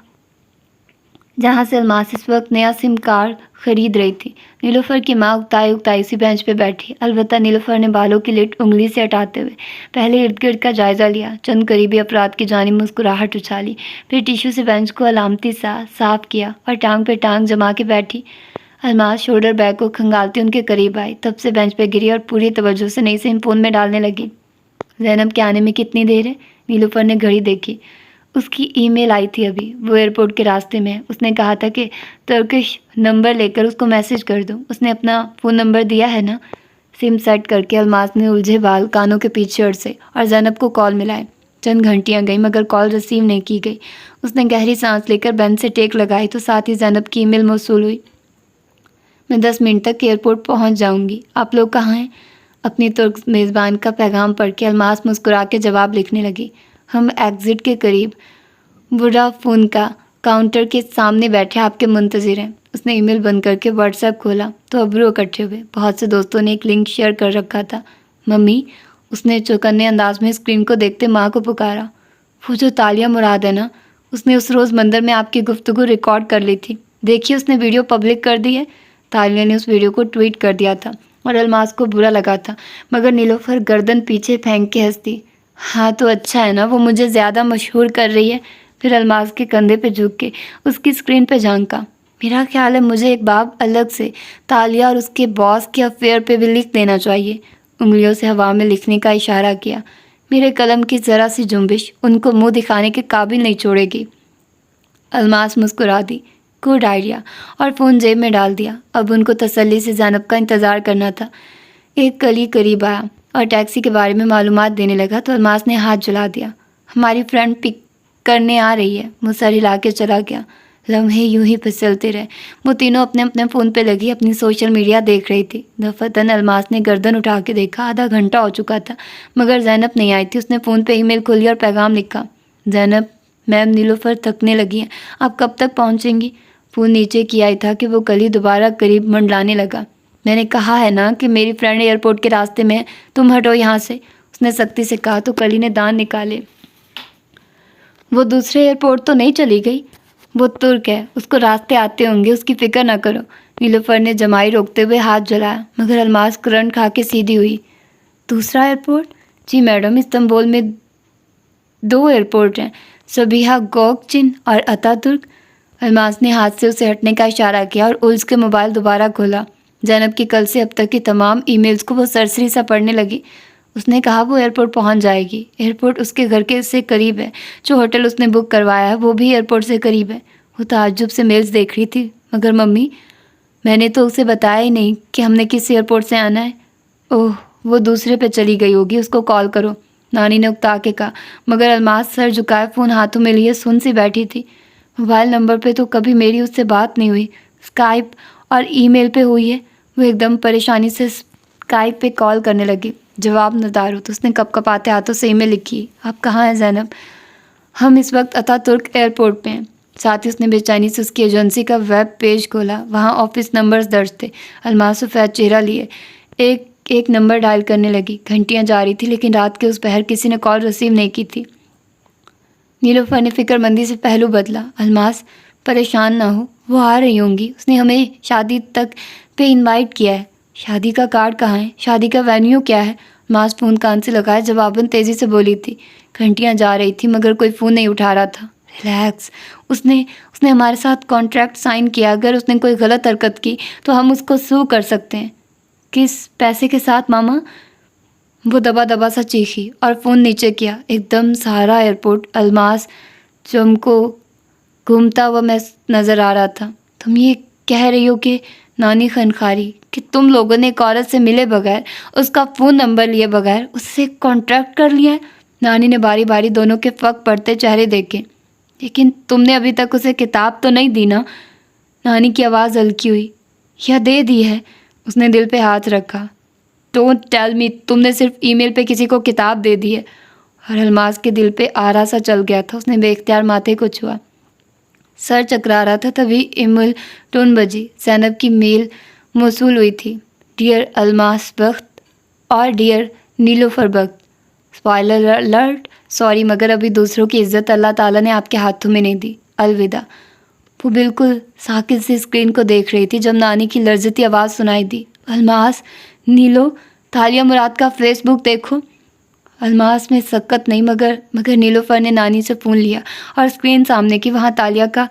جہاں سے الماس اس وقت نیا سم کارڈ خرید رہی تھی۔ نیلوفر کی ماں اکتائی اکتائی سی بینچ پہ بیٹھی، البتہ نیلوفر نے بالوں کی لٹ انگلی سے ہٹاتے ہوئے پہلے ارد گرد کا جائزہ لیا، چند قریبی افراد کی جانب مسکراہٹ اچھالی، پھر ٹیشو سے بینچ کو علامتی سا صاف کیا اور ٹانگ پہ ٹانگ جما کے بیٹھی۔ الماس شولڈر بیگ کو کھنگالتی ان کے قریب آئی، تب سے بینچ پہ گری اور پوری توجہ سے نئی سم فون میں ڈالنے لگی۔ زینب کے آنے میں کتنی دیر ہے؟ نیلوفر نے گھڑی دیکھی۔ اس کی ای میل آئی تھی ابھی، وہ ایئرپورٹ کے راستے میں ہے۔ اس نے کہا تھا کہ ترکش نمبر لے کر اس کو میسج کر دو۔ اس نے اپنا فون نمبر دیا ہے نا؟ سم سیٹ کر کے الماس نے الجھے بال کانوں کے پیچھے اڑسے اور زینب کو کال ملائے۔ چند گھنٹیاں گئیں مگر کال ریسیو نہیں کی گئی۔ اس نے گہری سانس لے کر بینچ سے ٹیک لگائی تو ساتھ ہی زینب کی ای میل موصول ہوئی۔ میں 10 منٹ تک ایئرپورٹ پہنچ جاؤں گی، آپ لوگ کہاں ہیں؟ اپنی ترک میزبان کا پیغام پڑھ کے الماس مسکرا کے جواب لکھنے لگی۔ ہم ایگزٹ کے قریب ووڈا فون کا کاؤنٹر کے سامنے بیٹھے آپ کے منتظر ہیں۔ اس نے ای میل بند کر کے واٹس ایپ کھولا تو ابرو اکٹھے ہوئے۔ بہت سے دوستوں نے ایک لنک شیئر کر رکھا تھا۔ ممی، اس نے چوکنے انداز میں اسکرین کو دیکھتے ماں کو پکارا۔ وہ جو تالیہ مراد ہے نا، اس نے اس روز مندر میں آپ کی گفتگو ریکارڈ کر لی تھی، دیکھیے اس نے ویڈیو پبلک کر دی ہے۔ تالیہ نے اس ویڈیو کو ٹویٹ کر دیا تھا اور الماس کو برا لگا تھا، مگر نیلوفر گردن پیچھے پھینک کے ہنستی۔ ہاں تو اچھا ہے نا، وہ مجھے زیادہ مشہور کر رہی ہے۔ پھر الماس کے کندھے پہ جھک کے اس کی اسکرین پہ جھانکا۔ میرا خیال ہے مجھے ایک باب الگ سے تالیہ اور اس کے باس کے افیئر پہ بھی لکھ دینا چاہیے۔ انگلیوں سے ہوا میں لکھنے کا اشارہ کیا۔ میرے قلم کی ذرا سی جنبش ان کو منہ دکھانے کے قابل نہیں چھوڑے گی۔ الماس مسکرا دی۔ گڈ آئیڈیا، اور فون جیب میں ڈال دیا۔ اب ان کو تسلی سے زینب کا انتظار کرنا تھا۔ ایک کلی قریب آیا اور ٹیکسی کے بارے میں معلومات دینے لگا تو الماس نے ہاتھ جلا دیا۔ ہماری فرینڈ پک کرنے آ رہی ہے۔ وہ سر ہلا کے چلا گیا۔ لمحے یوں ہی پھسلتے رہے۔ وہ تینوں اپنے اپنے فون پہ لگی اپنی سوشل میڈیا دیکھ رہی تھی۔ دفتن الماس نے گردن اٹھا کے دیکھا، آدھا گھنٹہ ہو چکا تھا مگر زینب نہیں آئی تھی۔ اس نے فون پہ ای میل کھولی اور پیغام لکھا۔ زینب میم، نیلوفر تھکنے لگی ہیں، آپ کب تک پہنچیں گی؟ فون نیچے کیا ہی تھا کہ وہ کلی دوبارہ قریب منڈلانے لگا۔ میں نے کہا ہے نا کہ میری فرینڈ ایئرپورٹ کے راستے میں ہے، تم ہٹو یہاں سے، اس نے سختی سے کہا تو کلی نے دان نکالے۔ وہ دوسرے ایئرپورٹ تو نہیں چلی گئی؟ وہ ترک ہے، اس کو راستے آتے ہوں گے، اس کی فکر نہ کرو۔ نیلوفر نے جمائی روکتے ہوئے ہاتھ جلایا مگر الماس کرنٹ کھا کے سیدھی ہوئی۔ دوسرا ایئرپورٹ؟ جی میڈم، استنبول میں 2 ایئرپورٹ ہیں، صبیحہ گوکچن اور اتا ترک۔ الماس نے ہاتھ سے اسے ہٹنے کا اشارہ کیا اور الجھ کے موبائل دوبارہ کھولا۔ زینب کی کل سے اب تک کی تمام ای میلز کو وہ سرسری سا پڑھنے لگی۔ اس نے کہا وہ ایئرپورٹ پہنچ جائے گی۔ ایئرپورٹ اس کے گھر کے سے قریب ہے، جو ہوٹل اس نے بک کروایا ہے وہ بھی ایئرپورٹ سے قریب ہے۔ وہ تعجب سے میلز دیکھ رہی تھی۔ مگر ممی، میں نے تو اسے بتایا ہی نہیں کہ ہم نے کس ایئرپورٹ سے آنا ہے۔ اوہ، وہ دوسرے پہ چلی گئی ہوگی، اس کو کال کرو، نانی نے اکتا کے کہا۔ مگر الماس سر جھکائے فون ہاتھوں میں لیے سن سی بیٹھی تھی۔ موبائل نمبر پہ تو کبھی میری اس سے بات نہیں ہوئی، اسکائپ اور ای میل پہ ہوئی ہے۔ وہ ایک دم پریشانی سے اسکائپ پہ کال کرنے لگی۔ جواب نہ دار ہو تو اس نے کپ کپاتے ہاتھوں سے ای میل لکھی۔ آپ کہاں ہیں زینب؟ ہم اس وقت اتا ترک ایئرپورٹ پہ ہیں۔ ساتھ ہی اس نے بے چینی سے اس کی ایجنسی کا ویب پیج کھولا۔ وہاں آفس نمبرز درج تھے۔ الماس سفید چہرہ لیے ایک ایک نمبر ڈائل کرنے لگی۔ گھنٹیاں جا رہی تھی لیکن رات کے اس پہر کسی نے کال ریسیو نہیں کی تھی۔ نیلوفر نے فکر مندی سے پہلو بدلا۔ الماس پریشان نہ ہو، وہ آ رہی ہوں گی، اس نے ہمیں شادی تک پہ انوائٹ کیا ہے۔ شادی کا کارڈ کہاں ہے؟ شادی کا وینیو کیا ہے؟ الماس فون کان سے لگائے جواباً تیزی سے بولی تھی۔ گھنٹیاں جا رہی تھی مگر کوئی فون نہیں اٹھا رہا تھا۔ ریلیکس، اس نے ہمارے ساتھ کانٹریکٹ سائن کیا، اگر اس نے کوئی غلط حرکت کی تو ہم اس کو سو کر سکتے ہیں۔ کس پیسے کے ساتھ ماما؟ وہ دبا دبا سا چیخی اور فون نیچے کیا۔ ایک دم سارا ایئرپورٹ الماس جم کو گھومتا ہوا میں نظر آ رہا تھا۔ تم یہ کہہ رہی ہو کہ نانی خنخاری کہ تم لوگوں نے ایک عورت سے ملے بغیر، اس کا فون نمبر لیے بغیر اس سے کانٹریکٹ کر لیا ہے؟ نانی نے باری باری دونوں کے فق پڑتے چہرے دیکھے۔ لیکن تم نے ابھی تک اسے کتاب تو نہیں دی نا؟ نانی کی آواز ہلکی ہوئی۔ یا دے دی ہے؟ اس نے دل پہ ہاتھ رکھا۔ ڈونٹ ٹیل می، تم نے صرف ای میل پہ کسی کو کتاب دے دی ہے؟ اور الماس کے دل پہ آرا سا چل گیا تھا۔ اس نے بے اختیار ماتھے کو چھوا، سر چکرا رہا تھا۔ تبھی ایمیل ٹون بجی۔ زینب کی میل موصول ہوئی تھی۔ ڈیئر الماس بخت اور ڈیئر نیلوفر بخت، اسپوائلر الرٹ، سوری مگر ابھی دوسروں کی عزت اللہ تعالیٰ نے آپ کے ہاتھوں میں نہیں دی، الوداع۔ وہ بالکل ساکت سے اسکرین کو دیکھ رہی تھی جب نانی کی لرزتی آواز سنائی دی۔ الماس، نیلو، تالیہ مراد کا فیس بک دیکھو۔ الماس میں سکت نہیں مگر نیلوفر نے نانی سے فون لیا اور اسکرین سامنے کی، وہاں تالیہ کا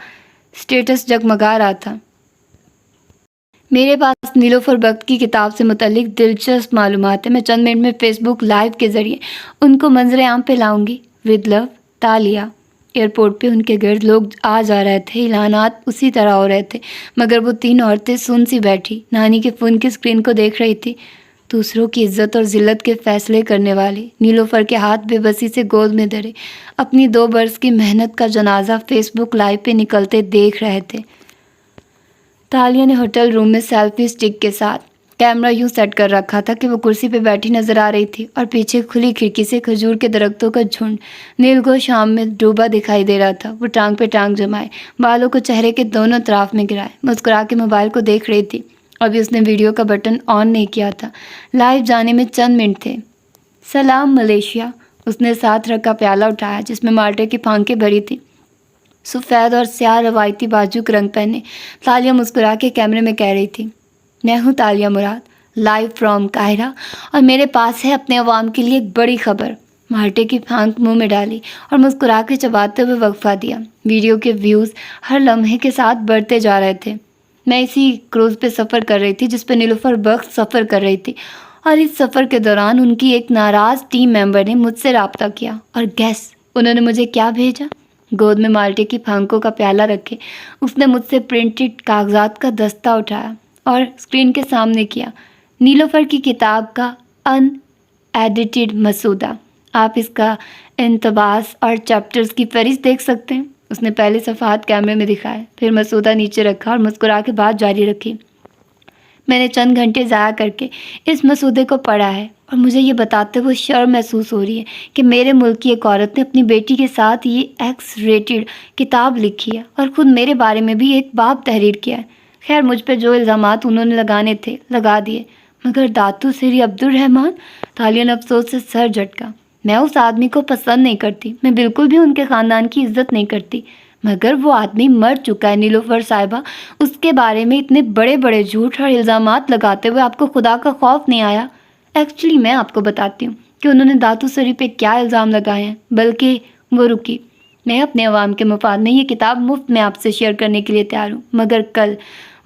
سٹیٹس جگمگا رہا تھا۔ میرے پاس نیلوفر بخت کی کتاب سے متعلق دلچسپ معلومات ہے، میں چند منٹ میں فیس بک لائیو کے ذریعے ان کو منظر عام پہ لاؤں گی۔ With love, Taliya. ایئرپورٹ پہ ان کے گرد لوگ آ جا رہے تھے، اعلانات اسی طرح ہو رہے تھے مگر وہ تین عورتیں سن سی بیٹھی نانی کے فون کی اسکرین کو دیکھ رہی تھی۔ دوسروں کی عزت اور ذلت کے فیصلے کرنے والے نیلوفر کے ہاتھ بے بسی سے گود میں دھرے اپنی 2 برس کی محنت کا جنازہ فیس بک لائیو پہ نکلتے دیکھ رہے تھے۔ تالیہ نے ہوٹل روم میں سیلفی سٹک کے ساتھ کیمرہ یوں سیٹ کر رکھا تھا کہ وہ کرسی پہ بیٹھی نظر آ رہی تھی اور پیچھے کھلی کھڑکی سے کھجور کے درختوں کا جھنڈ نیلگو شام میں ڈوبا دکھائی دے رہا تھا۔ وہ ٹانگ پہ ٹانگ جمائے، بالوں کو چہرے کے دونوں طرف میں گرائے، مسکرا کے موبائل کو دیکھ رہی تھی۔ ابھی اس نے ویڈیو کا بٹن آن نہیں کیا تھا، لائیو جانے میں چند منٹ تھے۔ سلام ملیشیا۔ اس نے ساتھ رکھا پیالہ اٹھایا جس میں مالٹے کی پھانکیں بھری تھی۔ سفید اور سیاہ روایتی بازو کے رنگ پہنے تالیہ مسکرا کے کیمرے میں کہہ رہی تھی، میں ہوں تالیہ مراد، لائیو فرام قاہرہ، اور میرے پاس ہے اپنے عوام کے لیے ایک بڑی خبر۔ مالٹے کی پھانک منہ میں ڈالی اور مسکرا کے چباتے ہوئے وقفہ دیا۔ ویڈیو کے ویوز ہر لمحے کے ساتھ بڑھتے جا رہے تھے۔ میں اسی کروز پہ سفر کر رہی تھی جس پہ نیلوفر بخت سفر کر رہی تھی، اور اس سفر کے دوران ان کی ایک ناراض ٹیم ممبر نے مجھ سے رابطہ کیا، اور گیس انہوں نے مجھے کیا بھیجا؟ گود میں مالٹے کی پھانکوں کا پیالہ رکھے اس نے مجھ سے پرنٹڈ کاغذات کا دستہ اٹھایا اور اسکرین کے سامنے کیا۔ نیلوفر کی کتاب کا ان ایڈیٹڈ مسودہ، آپ اس کا انتباس اور چیپٹرز کی فہرست دیکھ سکتے ہیں۔ اس نے پہلے صفحات کیمرے میں دکھائے، پھر مسودہ نیچے رکھا اور مسکرا کے بات جاری رکھی۔ میں نے چند گھنٹے ضائع کر کے اس مسودے کو پڑھا ہے اور مجھے یہ بتاتے ہوئے شرم محسوس ہو رہی ہے کہ میرے ملک کی ایک عورت نے اپنی بیٹی کے ساتھ یہ ایکس ریٹڈ کتاب لکھی ہے اور خود میرے بارے میں بھی ایک باب تحریر کیا ہے۔ خیر، مجھ پہ جو الزامات انہوں نے لگانے تھے لگا دیے، مگر داتو سری عبدالرحمن، تالیہ نے افسوس سے سر جھٹکا۔ میں اس آدمی کو پسند نہیں کرتی، میں بالکل بھی ان کے خاندان کی عزت نہیں کرتی، مگر وہ آدمی مر چکا ہے نیلوفر صاحبہ۔ اس کے بارے میں اتنے بڑے بڑے جھوٹ اور الزامات لگاتے ہوئے آپ کو خدا کا خوف نہیں آیا؟ ایکچولی میں آپ کو بتاتی ہوں کہ انہوں نے داتو سری پہ کیا الزام لگائے ہیں، بلکہ وہ رکی، میں اپنے عوام کے مفاد میں یہ کتاب مفت میں آپ سے شیئر کرنے کے لیے تیار ہوں، مگر کل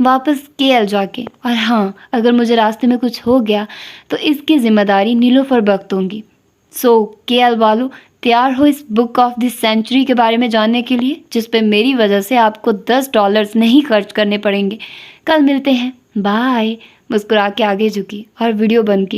واپس KL جا کے، اور ہاں اگر مجھے راستے میں کچھ ہو گیا تو اس کی ذمہ داری نیلوفر بخت ہوں گی۔ سو KL والو، تیار ہو اس بک آف دی سینچری کے بارے میں جاننے کے لیے جس پہ میری وجہ سے آپ کو $10 نہیں خرچ کرنے پڑیں گے۔ کل ملتے ہیں، بائے۔ مسکرا کے آگے جھکی اور ویڈیو بند کی۔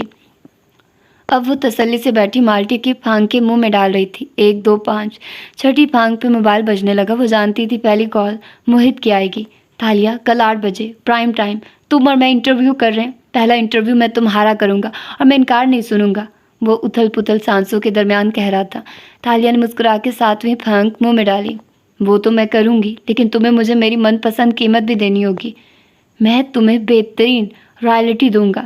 اب وہ تسلی سے بیٹھی مالٹی کی پھانکیں منہ میں ڈال رہی تھی۔ 1 2 5 چھٹی پھانک پہ موبائل بجنے لگا۔ وہ جانتی تھی پہلی کال موہت کی آئے گی۔ تالیہ، کل 8 بجے پرائم ٹائم، تم اور میں انٹرویو کر رہے ہیں، پہلا انٹرویو میں تمہارا کروں گا اور میں انکار نہیں سنوں گا، وہ اتھل پتھل سانسوں کے درمیان کہہ رہا تھا۔ تالیہ نے مسکرا کے 7ویں پھانک منہ میں ڈالی۔ وہ تو میں کروں گی، لیکن تمہیں مجھے میری من پسند قیمت بھی دینی ہوگی۔ میں تمہیں بہترین رائلٹی دوں گا۔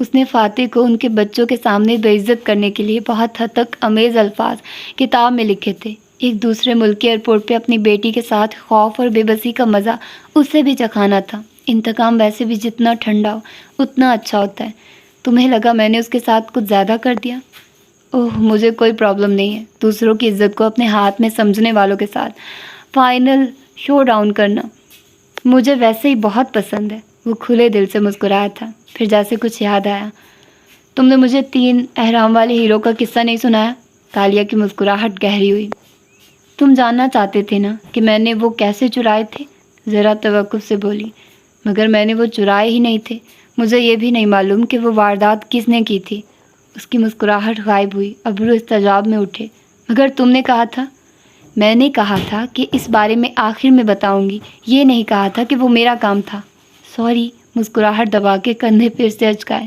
اس نے فاتح کو ان کے بچوں کے سامنے بے عزت کرنے کے لیے بہت حد تک امیز الفاظ کتاب میں لکھے تھے۔ ایک دوسرے ملک کے ایئرپورٹ پہ اپنی بیٹی کے ساتھ خوف اور بے بسی کا مزہ اسے بھی چکھانا تھا۔ انتقام ویسے بھی جتنا ٹھنڈا ہو اتنا اچھا ہوتا ہے۔ تمہیں لگا میں نے اس کے ساتھ کچھ زیادہ کر دیا؟ اوہ، مجھے کوئی پرابلم نہیں ہے دوسروں کی عزت کو اپنے ہاتھ میں سمجھنے والوں کے ساتھ فائنل شو ڈاؤن کرنا، مجھے ویسے ہی بہت پسند ہے۔ وہ کھلے دل سے مسکرایا تھا، پھر جیسے کچھ یاد آیا۔ تم نے مجھے 3 احرام والے ہیرو کا قصہ نہیں سنایا؟ تالیہ کی مسکراہٹ گہری ہوئی۔ تم جاننا چاہتے تھے نا کہ میں نے وہ کیسے چرائے تھے؟ ذرا توقف سے بولی۔ مگر میں نے وہ چرائے ہی نہیں تھے، مجھے یہ بھی نہیں معلوم کہ وہ واردات کس نے کی تھی۔ اس کی مسکراہٹ غائب ہوئی، ابرو استجاب میں اٹھے۔ مگر تم نے کہا تھا۔ میں نے کہا تھا کہ اس بارے میں آخر میں بتاؤں گی، یہ نہیں کہا تھا کہ وہ میرا کام تھا۔ سوری، مسکراہٹ دبا کے کندھے پھر سے اچکائے۔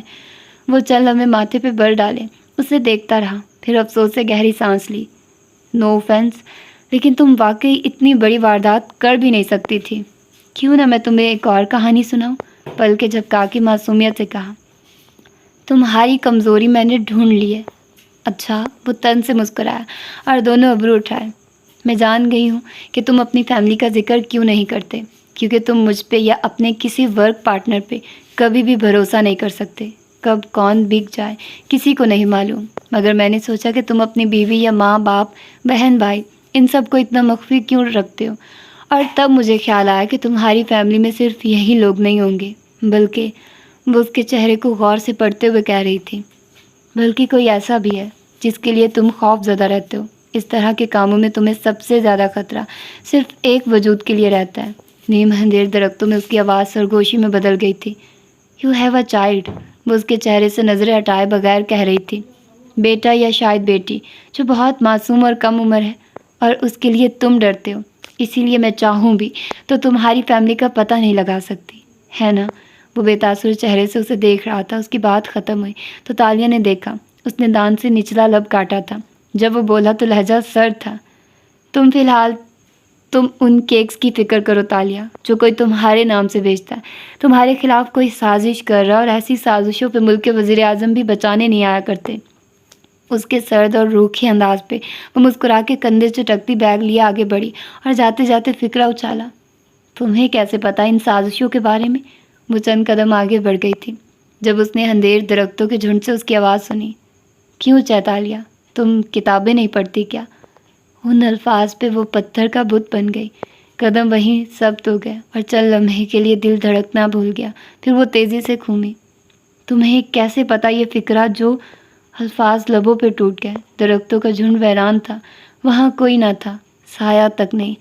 وہ چل ہمیں ماتھے پہ بر ڈالے، اسے دیکھتا رہا، پھر افسوس سے گہری سانس لی۔ نو آفینس، لیکن تم واقعی اتنی بڑی واردات کر بھی نہیں سکتی تھی۔ کیوں نہ میں تمہیں ایک اور کہانی سناؤں؟ پل کے جھپکا کے معصومیت سے کہا۔ تمہاری کمزوری میں نے ڈھونڈ لی ہے۔ اچھا، وہ تن سے مسکرایا اور دونوں ابرو اٹھائے۔ میں جان گئی ہوں کہ تم اپنی فیملی کا ذکر کیوں نہیں کرتے، کیونکہ تم مجھ پہ یا اپنے کسی ورک پارٹنر پہ کبھی بھی بھروسہ نہیں کر سکتے۔ کب کون بک جائے کسی کو نہیں معلوم، مگر میں نے سوچا کہ تم اپنی بیوی یا ماں باپ بہن بھائی ان سب کو اتنا مخفی کیوں رکھتے ہو، اور تب مجھے خیال آیا کہ تمہاری فیملی میں صرف یہی لوگ نہیں ہوں گے، بلکہ وہ اس کے چہرے کو غور سے پڑھتے ہوئے کہہ رہی تھی، بلکہ کوئی ایسا بھی ہے جس کے لیے تم خوف زدہ رہتے ہو۔ اس طرح کے کاموں میں تمہیں سب سے زیادہ خطرہ صرف ایک وجود کے لیے رہتا ہے۔ نیم اندھیر درختوں میں اس کی آواز سرگوشی میں بدل گئی تھی۔ یو ہیو اے چائلڈ، وہ اس کے چہرے سے نظریں ہٹائے بغیر کہہ رہی تھی، بیٹا یا شاید بیٹی جو بہت معصوم اور کم عمر ہے، اور اس کے لیے تم ڈرتے ہو۔ اسی لیے میں چاہوں بھی تو تمہاری فیملی کا پتہ نہیں لگا سکتی، ہے نا؟ وہ بے تاثر چہرے سے اسے دیکھ رہا تھا۔ اس کی بات ختم ہوئی تو تالیہ نے دیکھا، اس نے دان سے نچلا لب کاٹا تھا۔ جب وہ بولا تو لہجہ سرد تھا۔ فی الحال تم ان کیکس کی فکر کرو تالیہ، جو کوئی تمہارے نام سے بیچتا ہے، تمہارے خلاف کوئی سازش کر رہا، اور ایسی سازشوں پہ ملک کے وزیر اعظم بھی بچانے نہیں آیا کرتے۔ اس کے سرد اور روکھے انداز پہ وہ مسکرا کے کندھے چٹکتی بیگ لیے آگے بڑھی اور جاتے جاتے فکرہ اچھالا۔ تمہیں کیسے پتا ان سازشوں کے بارے میں؟ وہ چند قدم آگے بڑھ گئی تھی جب اس نے اندھیر درختوں کے جھنڈ سے اس کی آواز سنی۔ کیوں چیتالیہ، تم کتابیں نہیں پڑھتی کیا؟ ان الفاظ پہ وہ پتھر کا بت بن گئی۔ قدم وہیں ثبت ہو گئے اور چند لمحے کے لیے دل دھڑکنا بھول گیا، پھر وہ تیزی سے گھومی۔ تمہیں کیسے پتا یہ فکرہ؟ جو الفاظ لبوں پہ ٹوٹ گئے۔ درختوں کا جھنڈ ویران تھا، وہاں کوئی نہ تھا، سایہ تک نہیں۔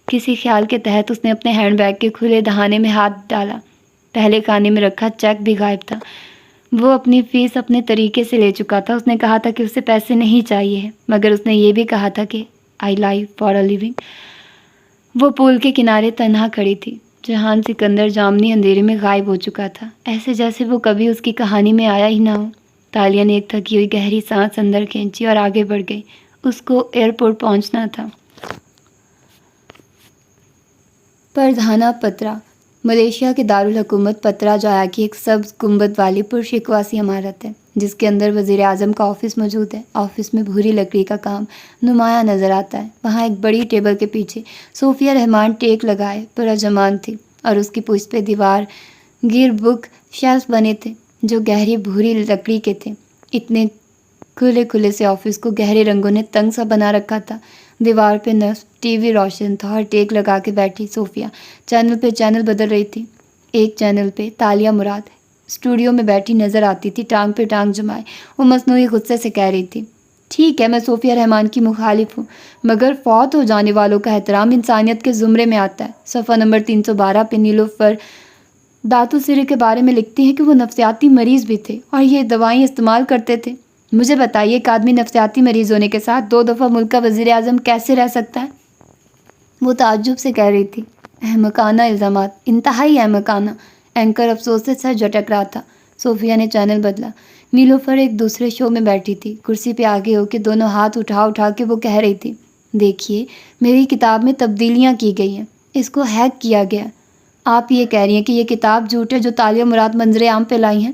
کسی خیال کے تحت اس نے اپنے ہینڈ بیگ کے کھلے دہانے میں ہاتھ ڈالا۔ پہلے کانے میں رکھا چیک بھی غائب تھا۔ وہ اپنی فیس اپنے طریقے سے لے چکا تھا۔ اس نے کہا تھا کہ اسے پیسے نہیں چاہیے ہیں، مگر اس نے یہ بھی کہا تھا کہ آئی لائف فار اے لیونگ۔ وہ پول کے کنارے تنہا کھڑی تھی۔ جہان سکندر جامنی اندھیرے میں غائب ہو چکا تھا، ایسے جیسے وہ کبھی اس کی کہانی میں آیا ہی نہ ہو۔ تالیہ نے ایک تھکی ہوئی گہری سانس اندر کھینچی اور آگے بڑھ گئی۔ اس کو ایئرپورٹ پہنچنا تھا۔ پردھانا پترا ملیشیا کے دارالحکومت پترا جایا کی ایک سبز گنبد والی پرشکواسی عمارت ہے، جس کے اندر وزیر اعظم کا آفس موجود ہے۔ آفس میں بھوری لکڑی کا کام نمایاں نظر آتا ہے۔ وہاں ایک بڑی ٹیبل کے پیچھے صوفیہ رحمان ٹیک لگائے پرجمان تھی، اور اس کی پشت پہ دیوار گیر بک شیلف بنے تھے جو گہری بھوری لکڑی کے تھے۔ اتنے کھلے سے آفس کو گہرے رنگوں نے تنگ سا بنا رکھا تھا۔ دیوار پہ نصب ٹی وی روشن تھا اور ٹیک لگا کے بیٹھی صوفیہ چینل پہ چینل بدل رہی تھی۔ ایک چینل پہ تالیہ مراد اسٹوڈیو میں بیٹھی نظر آتی تھی، ٹانگ پہ ٹانگ جمائے۔ وہ مصنوعی غصے سے کہہ رہی تھی، ٹھیک ہے میں صوفیہ رحمان کی مخالف ہوں، مگر فوت ہو جانے والوں کا احترام انسانیت کے زمرے میں آتا ہے۔ صفحہ نمبر 312 پہ نیلوفر داتو سری کے بارے میں لکھتی ہیں کہ وہ نفسیاتی مریض بھی تھے اور یہ دوائیں استعمال کرتے تھے۔ مجھے بتائیے ایک آدمی نفسیاتی مریض ہونے کے ساتھ 2 دفعہ ملک کا وزیر اعظم کیسے رہ سکتا ہے؟ وہ تعجب سے کہہ رہی تھی۔ احمقانہ الزامات، انتہائی احمقانہ۔ اینکر افسوس سے سر جھٹک رہا تھا۔ صوفیہ نے چینل بدلا۔ نیلوفر ایک دوسرے شو میں بیٹھی تھی، کرسی پہ آگے ہو کے دونوں ہاتھ اٹھا کے وہ کہہ رہی تھی، دیکھیے میری کتاب میں تبدیلیاں کی گئی ہیں، اس کو ہیک کیا گیا۔ آپ یہ کہہ رہی ہیں کہ یہ کتاب جھوٹ ہے جو تالیہ مراد منظر عام پہ لائی ہیں؟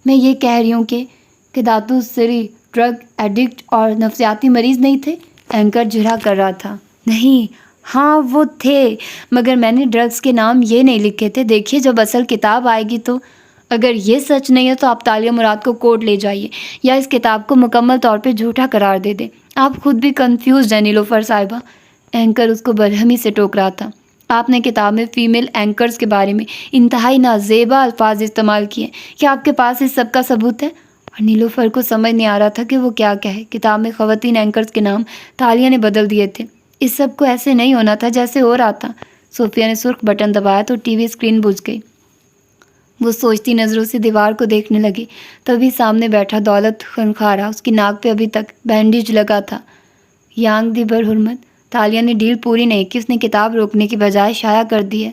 میں یہ کہہ رہی ہوں کہ داتو سری ڈرگ ایڈکٹ اور نفسیاتی مریض نہیں تھے؟ اینکر جھرا کر رہا تھا۔ نہیں، ہاں وہ تھے، مگر میں نے ڈرگس کے نام یہ نہیں لکھے تھے۔ دیکھیے جب اصل کتاب آئے گی تو اگر یہ سچ نہیں ہے تو آپ تالیہ مراد کو کورٹ لے جائیے یا اس کتاب کو مکمل طور پہ جھوٹا قرار دے دیں۔ آپ خود بھی کنفیوزڈ ہیں نیلوفر صاحبہ۔ اینکر اس کو برہمی سے ٹوک رہا تھا۔ آپ نے کتاب میں فیمیل اینکرز کے بارے میں انتہائی نازیبا الفاظ استعمال کیے، کیا آپ کے پاس اس سب کا ثبوت ہے؟ اور نیلوفر کو سمجھ نہیں آ رہا تھا کہ وہ کیا کہے۔ کتاب میں خواتین اینکرز کے نام تالیہ نے بدل دیے تھے۔ اس سب کو ایسے نہیں ہونا تھا جیسے ہو رہا تھا۔ صوفیہ نے سرخ بٹن دبایا تو ٹی وی اسکرین بجھ گئی۔ وہ سوچتی نظروں سے دیوار کو دیکھنے لگی۔ تبھی سامنے بیٹھا دولت خنخارا، اس کی ناک پہ ابھی تک بینڈیج لگا تھا۔ یانگ دی برحرمت، تالیہ نے ڈیل پوری نہیں کی، اس نے کتاب روکنے کی بجائے شائع کر دی ہے۔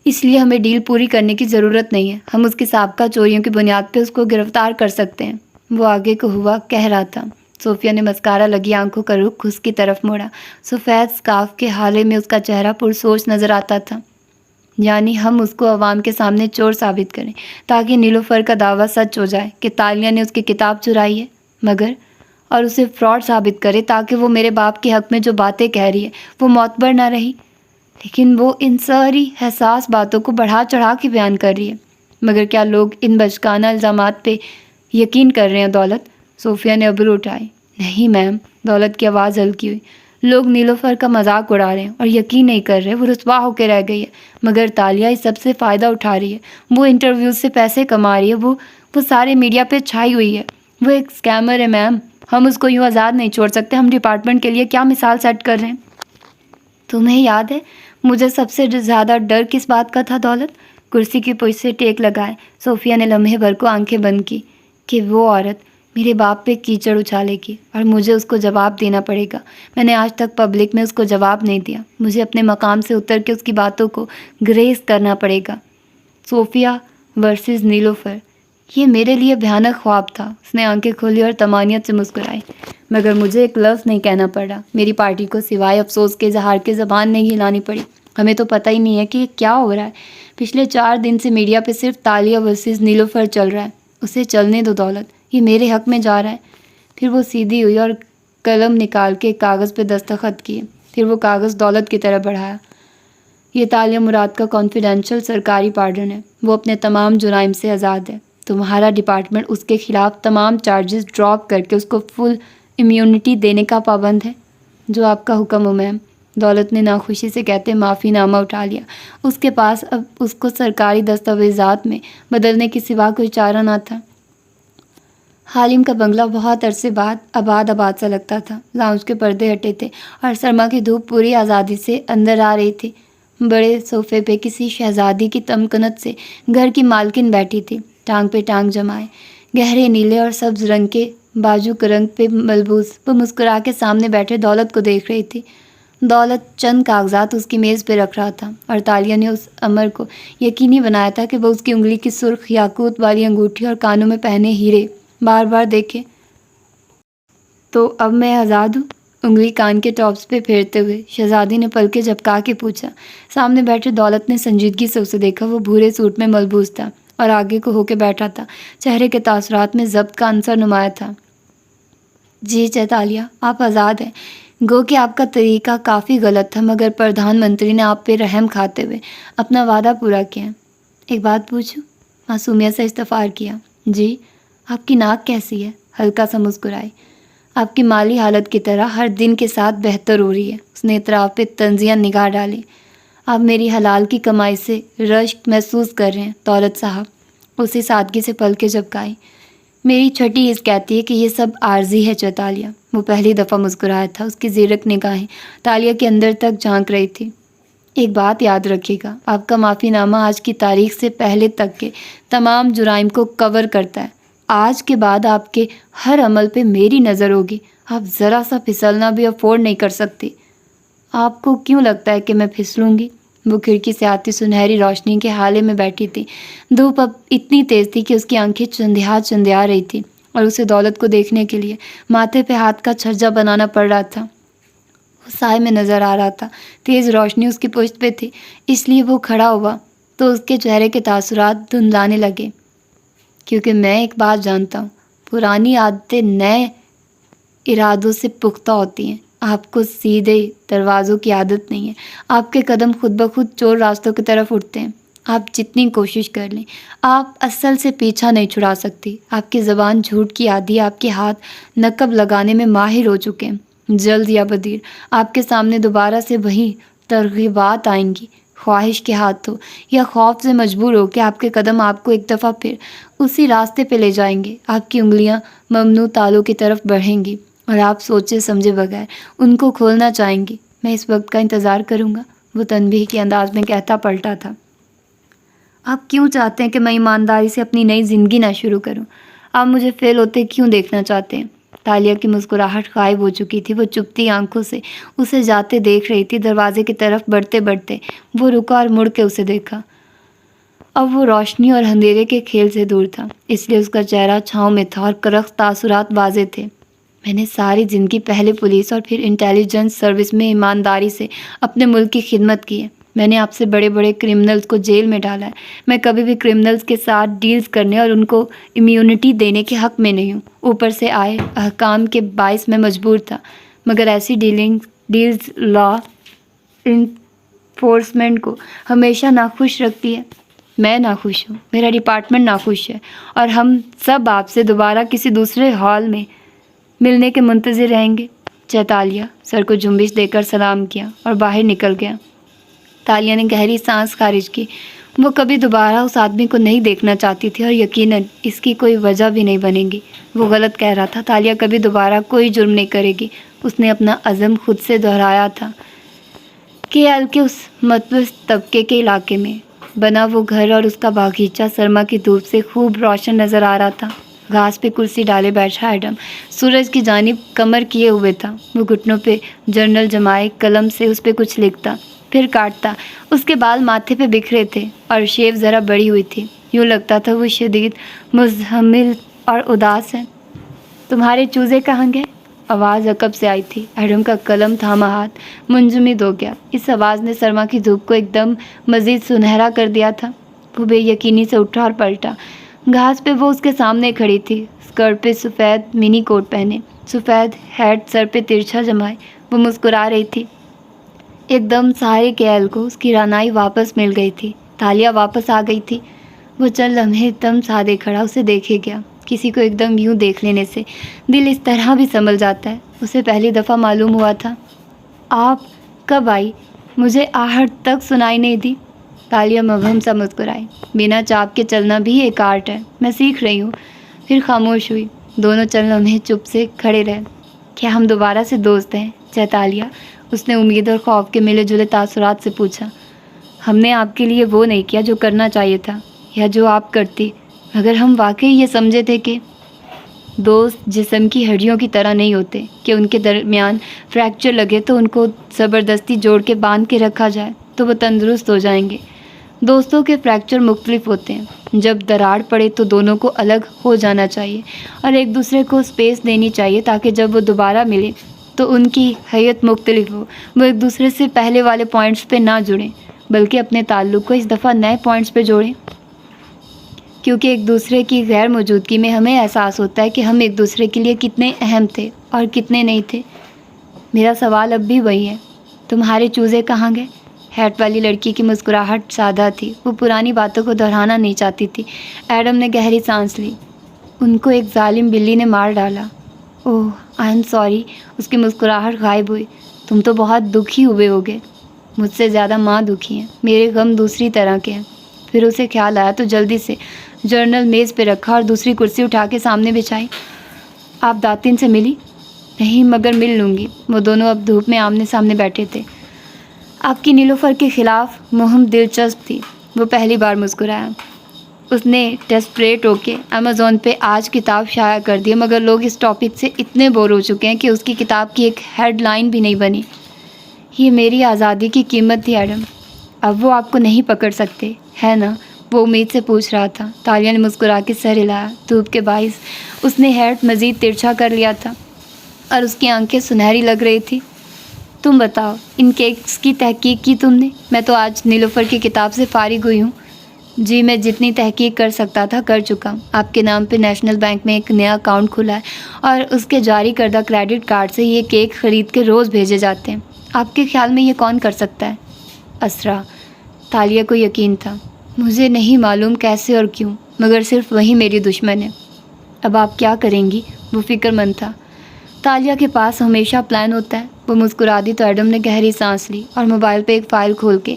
اس لیے ہمیں ڈیل پوری کرنے کی ضرورت نہیں ہے، ہم اس کی سابقہ چوریوں کی بنیاد پہ اس کو گرفتار کر سکتے ہیں۔ وہ آگے کو ہوا کہہ رہا تھا۔ صوفیہ نے مسکارا لگی آنکھوں کا رخ اس کی طرف موڑا۔ سفید سکارف کے حالے میں اس کا چہرہ پرسوچ نظر آتا تھا۔ یعنی ہم اس کو عوام کے سامنے چور ثابت کریں تاکہ نیلوفر کا دعویٰ سچ ہو جائے کہ تالیہ نے اس کی کتاب چرائی ہے، مگر اور اسے فراڈ ثابت کرے تاکہ وہ میرے باپ کے حق میں جو باتیں کہہ رہی ہے وہ معتبر نہ رہی۔ لیکن وہ ان ساری حساس باتوں کو بڑھا چڑھا کے بیان کر رہی ہے۔ مگر کیا لوگ ان بچکانہ الزامات پہ یقین کر رہے ہیں دولت؟ صوفیہ نے ابرو اٹھائے۔ نہیں میم، دولت کی آواز ہلکی ہوئی۔ لوگ نیلوفر کا مذاق اڑا رہے ہیں اور یقین نہیں کر رہے، وہ رسوا ہو کے رہ گئی ہے۔ مگر تالیہ اس سب سے فائدہ اٹھا رہی ہے، وہ انٹرویوز سے پیسے کما رہی ہے، وہ سارے میڈیا پہ چھائی ہوئی ہے۔ وہ ایک اسکیمر ہے میم، ہم اس کو یوں آزاد نہیں چھوڑ سکتے۔ ہم ڈپارٹمنٹ کے لیے کیا مثال سیٹ کر رہے ہیں؟ تمہیں یاد ہے مجھے سب سے زیادہ ڈر کس بات کا تھا دولت؟ کرسی کی پشت سے ٹیک لگائے صوفیہ نے لمحے بھر کو آنکھیں بند کی کہ وہ عورت میرے باپ پہ کیچڑ اچھالے گی اور مجھے اس کو جواب دینا پڑے گا۔ میں نے آج تک پبلک میں اس کو جواب نہیں دیا، مجھے اپنے مقام سے اتر کے اس کی باتوں کو گریز کرنا پڑے گا۔ صوفیہ ورسز نیلوفر، یہ میرے لیے بھیانک خواب تھا۔ اس نے آنکھیں کھولی اور طمانیت سے مسکرائی۔ مگر مجھے ایک لفظ نہیں کہنا پڑا، میری پارٹی کو سوائے افسوس کے اظہار کے زبان نہیں ہلانی پڑی۔ ہمیں تو پتہ ہی نہیں ہے کہ یہ کیا ہو رہا ہے۔ پچھلے 4 دن سے میڈیا پہ صرف تالیہ ورسز نیلوفر چل رہا ہے۔ اسے چلنے دو دولت، یہ میرے حق میں جا رہا ہے۔ پھر وہ سیدھی ہوئی اور قلم نکال کے کاغذ پہ دستخط کیے۔ پھر وہ کاغذ دولت کی طرف بڑھایا۔ یہ تالیہ مراد کا کانفیڈینشیل سرکاری پارڈن ہے، وہ اپنے تمام جرائم سے آزاد ہے۔ تمہارا ڈپارٹمنٹ اس کے خلاف تمام چارجز ڈراپ کر کے اس کو فل امیونٹی دینے کا پابند ہے۔ جو آپ کا حکم ہو میم، دولت نے ناخوشی سے کہتے معافی نامہ اٹھا لیا۔ اس کے پاس اب اس کو سرکاری دستاویزات میں بدلنے کے سوا کوئی چارہ نہ تھا۔ حالم کا بنگلہ بہت عرصے بعد آباد سا لگتا تھا۔ لاؤنج کے پردے ہٹے تھے اور سرما کی دھوپ پوری آزادی سے اندر آ رہی تھی۔ بڑے صوفے پہ کسی شہزادی کی تمکنت سے گھر کی مالکن بیٹھی تھی، ٹانگ پہ ٹانگ جمائے، گہرے نیلے اور سبز رنگ کے باجوک رنگ پہ ملبوس۔ وہ مسکرا کے سامنے بیٹھے دولت کو دیکھ رہی تھی۔ دولت چند کاغذات اس کی میز پہ رکھ رہا تھا اور تالیہ نے اس امر کو یقینی بنایا تھا کہ وہ اس کی انگلی کی سرخ یاقوت والی انگوٹھی اور کانوں میں پہنے ہیرے بار بار دیکھے۔ تو اب میں آزاد ہوں؟ انگلی کان کے ٹاپس پہ پھیرتے ہوئے شہزادی نے پلکیں جھپکا کے پوچھا۔ سامنے بیٹھے دولت نے سنجیدگی سے اسے دیکھا۔ وہ بھورے سوٹ میں ملبوس تھا اور آگے کو ہو کے بیٹھا تھا۔ چہرے کے تاثرات میں ضبط کا عنصر نمایاں تھا۔ جی چیتالیہ، آپ آزاد ہیں۔ گو کہ آپ کا طریقہ کافی غلط تھا، مگر پردھان منتری نے آپ پہ رحم کھاتے ہوئے اپنا وعدہ پورا کیا۔ ایک بات پوچھوں؟ معصومیت سے استفسار کیا۔ جی۔ آپ کی ناک کیسی ہے؟ ہلکا سا مسکرائی۔ آپ کی مالی حالت کی طرح ہر دن کے ساتھ بہتر ہو رہی ہے۔ اس نے اطراف پہ تنزیہ نگاہ ڈالی۔ آپ میری حلال کی کمائی سے رشک محسوس کر رہے ہیں دولت صاحب؟ اسی سادگی سے پلکیں جھپکائی۔ میری چھٹی حس کہتی ہے کہ یہ سب عارضی ہے چیتالیہ۔ وہ پہلی دفعہ مسکرایا تھا۔ اس کی زیرک نگاہیں تالیہ کے اندر تک جھانک رہی تھی۔ ایک بات یاد رکھیے گا، آپ کا معافی نامہ آج کی تاریخ سے پہلے تک کے تمام جرائم کو کور کرتا ہے۔ آج کے بعد آپ کے ہر عمل پہ میری نظر ہوگی۔ آپ ذرا سا پھسلنا بھی افورڈ نہیں کر سکتی۔ آپ کو کیوں لگتا ہے کہ میں پھسلوں گی؟ وہ کھڑکی سے آتی سنہری روشنی کے حالے میں بیٹھی تھی۔ دھوپ اب اتنی تیز تھی کہ اس کی آنکھیں چندیا رہی تھی اور اسے دولت کو دیکھنے کے لیے ماتھے پہ ہاتھ کا چھجا بنانا پڑ رہا تھا۔ وہ سائے میں نظر آ رہا تھا، تیز روشنی اس کی پشت پہ تھی، اس لیے وہ کھڑا ہوا تو اس کے چہرے کے تاثرات دھندلانے لگے۔ کیونکہ میں ایک بات جانتا ہوں، پرانی عادتیں نئے ارادوں سے پختہ ہوتی ہیں۔ آپ کو سیدھے دروازوں کی عادت نہیں ہے، آپ کے قدم خود بخود چور راستوں کی طرف اٹھتے ہیں۔ آپ جتنی کوشش کر لیں، آپ اصل سے پیچھا نہیں چھڑا سکتی۔ آپ کی زبان جھوٹ کی عادی ہے، آپ کے ہاتھ نقب لگانے میں ماہر ہو چکے ہیں۔ جلد یا بدیر آپ کے سامنے دوبارہ سے وہی ترغیبات آئیں گی، خواہش کے ہاتھوں یا خوف سے مجبور ہو کہ آپ کے قدم آپ کو ایک دفعہ پھر اسی راستے پہ لے جائیں گے۔ آپ کی انگلیاں ممنوع تالوں کی طرف بڑھیں گی اور آپ سوچے سمجھے بغیر ان کو کھولنا چاہیں گی۔ میں اس وقت کا انتظار کروں گا، وہ تنبیہ کے انداز میں کہتا پلٹا تھا۔ آپ کیوں چاہتے ہیں کہ میں ایمانداری سے اپنی نئی زندگی نہ شروع کروں؟ آپ مجھے فیل ہوتے کیوں دیکھنا چاہتے ہیں؟ تالیہ کی مسکراہٹ غائب ہو چکی تھی۔ وہ چپتی آنکھوں سے اسے جاتے دیکھ رہی تھی۔ دروازے کی طرف بڑھتے بڑھتے وہ رکا اور مڑ کے اسے دیکھا۔ اب وہ روشنی اور اندھیرے کے کھیل سے دور تھا، اس لیے اس کا چہرہ چھاؤں میں تھا اور کرخت تاثرات واضح تھے۔ میں نے ساری زندگی پہلے پولیس اور پھر انٹیلیجنس سروس میں ایمانداری سے اپنے ملک کی خدمت کی ہے۔ میں نے آپ سے بڑے بڑے کرمنلز کو جیل میں ڈالا ہے۔ میں کبھی بھی کرمنلز کے ساتھ ڈیلز کرنے اور ان کو امیونٹی دینے کے حق میں نہیں ہوں۔ اوپر سے آئے احکام کے باعث میں مجبور تھا، مگر ایسی ڈیلز لا انفورسمنٹ کو ہمیشہ ناخوش رکھتی ہے۔ میں ناخوش ہوں، میرا ڈپارٹمنٹ ناخوش ہے، اور ہم سب آپ سے دوبارہ کسی دوسرے ہال میں ملنے کے منتظر رہیں گے۔ چیتالیہ سر کو جنبش دے کر سلام کیا اور باہر نکل گیا۔ تالیہ نے گہری سانس خارج کی۔ وہ کبھی دوبارہ اس آدمی کو نہیں دیکھنا چاہتی تھی، اور یقیناً اس کی کوئی وجہ بھی نہیں بنے گی۔ وہ غلط کہہ رہا تھا۔ تالیہ کبھی دوبارہ کوئی جرم نہیں کرے گی۔ اس نے اپنا عزم خود سے دہرایا تھا۔ کے ایل کے اس متوسط طبقے کے علاقے میں بنا وہ گھر اور اس کا باغیچہ سرما کی دھوپ سے خوب روشن نظر آ رہا تھا۔ گھاس پہ کرسی ڈالے بیٹھا ایڈم سورج کی جانب کمر کیے ہوئے تھا۔ وہ گھٹنوں پہ جرنل جمائے قلم سے اس پہ کچھ لکھتا پھر کاٹتا۔ اس کے بال ماتھے پہ بکھرے تھے اور شیو ذرا بڑی ہوئی تھی۔ یوں لگتا تھا وہ شدید مزمل اور اداس ہے۔ تمہارے چوزے کہاں گئے؟ آواز عقب سے آئی تھی۔ ایڈم کا قلم تھاما ہاتھ منجمد ہو گیا۔ اس آواز نے سرما کی دھوپ کو ایک دم مزید سنہرا کر دیا تھا۔ وہ بے یقینی سے اٹھا اور پلٹا۔ گھاس پہ وہ اس کے سامنے کھڑی تھی، اسکرٹ پہ سفید منی کوٹ پہنے، سفید ہیٹ سر پہ ترچھا جمائے۔ وہ مسکرا رہی تھی۔ ایک دم سارے کیل کو اس کی رعنائی واپس مل گئی تھی۔ تالیہ واپس آ گئی تھی۔ وہ چند لمحے ایک دم سادے کھڑا اسے دیکھے گیا۔ کسی کو ایک دم یوں دیکھ لینے سے دل اس طرح بھی سنبھل جاتا ہے۔ اسے پہلی دفعہ معلوم ہوا تھا۔ آپ کب آئی؟ مجھے آہٹ تک سنائی نہیں دی۔ تالیہ مبہم سا مسکرائی۔ بنا چاپ کے چلنا بھی ایک آرٹ ہے، میں سیکھ رہی ہوں۔ پھر خاموش ہوئی۔ دونوں چند لمحے چپ سے کھڑے رہے۔ کیا ہم دوبارہ سے دوست ہیں چیتالیہ؟ اس نے امید اور خوف کے ملے جلے تاثرات سے پوچھا۔ ہم نے آپ کے لیے وہ نہیں کیا جو کرنا چاہیے تھا، یا جو آپ کرتی، مگر ہم واقعی یہ سمجھے تھے کہ دوست جسم کی ہڈیوں کی طرح نہیں ہوتے کہ ان کے درمیان فریکچر لگے تو ان کو زبردستی جوڑ کے باندھ کے رکھا جائے تو وہ تندرست ہو جائیں گے۔ دوستوں کے فریکچر مختلف ہوتے ہیں۔ جب دراڑ پڑے تو دونوں کو الگ ہو جانا چاہیے اور ایک دوسرے کو اسپیس دینی چاہیے تاکہ جب وہ دوبارہ ملے تو ان کی حیت مختلف ہو۔ وہ ایک دوسرے سے پہلے والے پوائنٹس پہ نہ جڑیں بلکہ اپنے تعلق کو اس دفعہ نئے پوائنٹس پہ جوڑیں، کیونکہ ایک دوسرے کی غیر موجودگی میں ہمیں احساس ہوتا ہے کہ ہم ایک دوسرے کے لیے کتنے اہم تھے اور کتنے نہیں تھے۔ میرا سوال اب بھی وہی ہے، تمہارے چوزے کہاں گئے؟ ہیٹ والی لڑکی کی مسکراہٹ سادہ تھی۔ وہ پرانی باتوں کو دہرانا نہیں چاہتی تھی۔ ایڈم نے گہری سانس لی۔ ان کو ایک ظالم بلی نے مار ڈالا۔ اوہ آئی ایم سوری۔ اس کی مسکراہٹ غائب ہوئی۔ تم تو بہت دکھی ہوئے ہوگے۔ مجھ سے زیادہ ماں دکھی ہیں، میرے غم دوسری طرح کے ہیں۔ پھر اسے خیال آیا تو جلدی سے جرنل میز پہ رکھا اور دوسری کرسی اٹھا کے سامنے بچھائی۔ آپ داتن سے ملی؟ نہیں، مگر مل لوں گی۔ وہ دونوں اب دھوپ میں آمنے سامنے بیٹھے تھے۔ آپ کی نیلوفر کے خلاف مہم دلچسپ تھی۔ وہ پہلی بار مسکرایا۔ اس نے ڈیسپریٹ ہو کے امیزون پہ آج کتاب شائع کر دی، مگر لوگ اس ٹاپک سے اتنے بور ہو چکے ہیں کہ اس کی کتاب کی ایک ہیڈ لائن بھی نہیں بنی۔ یہ میری آزادی کی قیمت تھی ایڈم۔ اب وہ آپ کو نہیں پکڑ سکتے، ہے نا؟ وہ امید سے پوچھ رہا تھا۔ تالیہ نے مسکرا کے سر ہلایا۔ دھوپ کے باعث اس نے ہیٹ مزید ترچھا کر لیا تھا اور اس کی آنکھیں سنہری لگ رہی تھی۔ تم بتاؤ، ان کیکس کی تحقیق کی تم نے؟ میں تو آج نیلوفر کی کتاب سے فارغ ہوئی ہوں۔ جی میں جتنی تحقیق کر سکتا تھا کر چکا. آپ کے نام پہ نیشنل بینک میں ایک نیا اکاؤنٹ کھلا ہے اور اس کے جاری کردہ کریڈٹ کارڈ سے یہ کیک خرید کے روز بھیجے جاتے ہیں. آپ کے خیال میں یہ کون کر سکتا ہے؟ اسرا. تالیہ کو یقین تھا. مجھے نہیں معلوم کیسے اور کیوں، مگر صرف وہی میری دشمن ہے. اب آپ کیا کریں گی؟ وہ فکر مند تھا. تالیہ کے پاس ہمیشہ پلان ہوتا ہے. وہ مسکرا دی تو ایڈم نے گہری سانس لی اور موبائل پہ ایک فائل کھول کے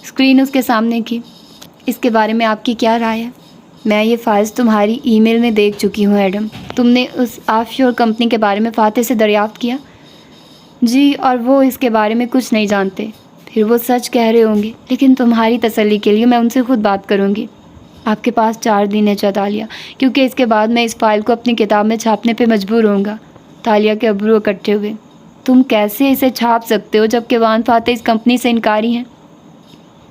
اسکرین اس کے سامنے کی. اس کے بارے میں آپ کی کیا رائے ہے؟ میں یہ فائلز تمہاری ای میل میں دیکھ چکی ہوں ایڈم. تم نے اس آف شور کمپنی کے بارے میں فاتح سے دریافت کیا؟ جی، اور وہ اس کے بارے میں کچھ نہیں جانتے. پھر وہ سچ کہہ رہے ہوں گے، لیکن تمہاری تسلی کے لیے میں ان سے خود بات کروں گی. آپ کے پاس 4 دن ہے تالیہ، کیونکہ اس کے بعد میں اس فائل کو اپنی کتاب میں چھاپنے پہ مجبور ہوں گا. تالیہ کے ابرو اکٹھے ہوئے. تم کیسے اسے چھاپ سکتے ہو جبکہ وان فاتح اس کمپنی سے انکاری ہیں؟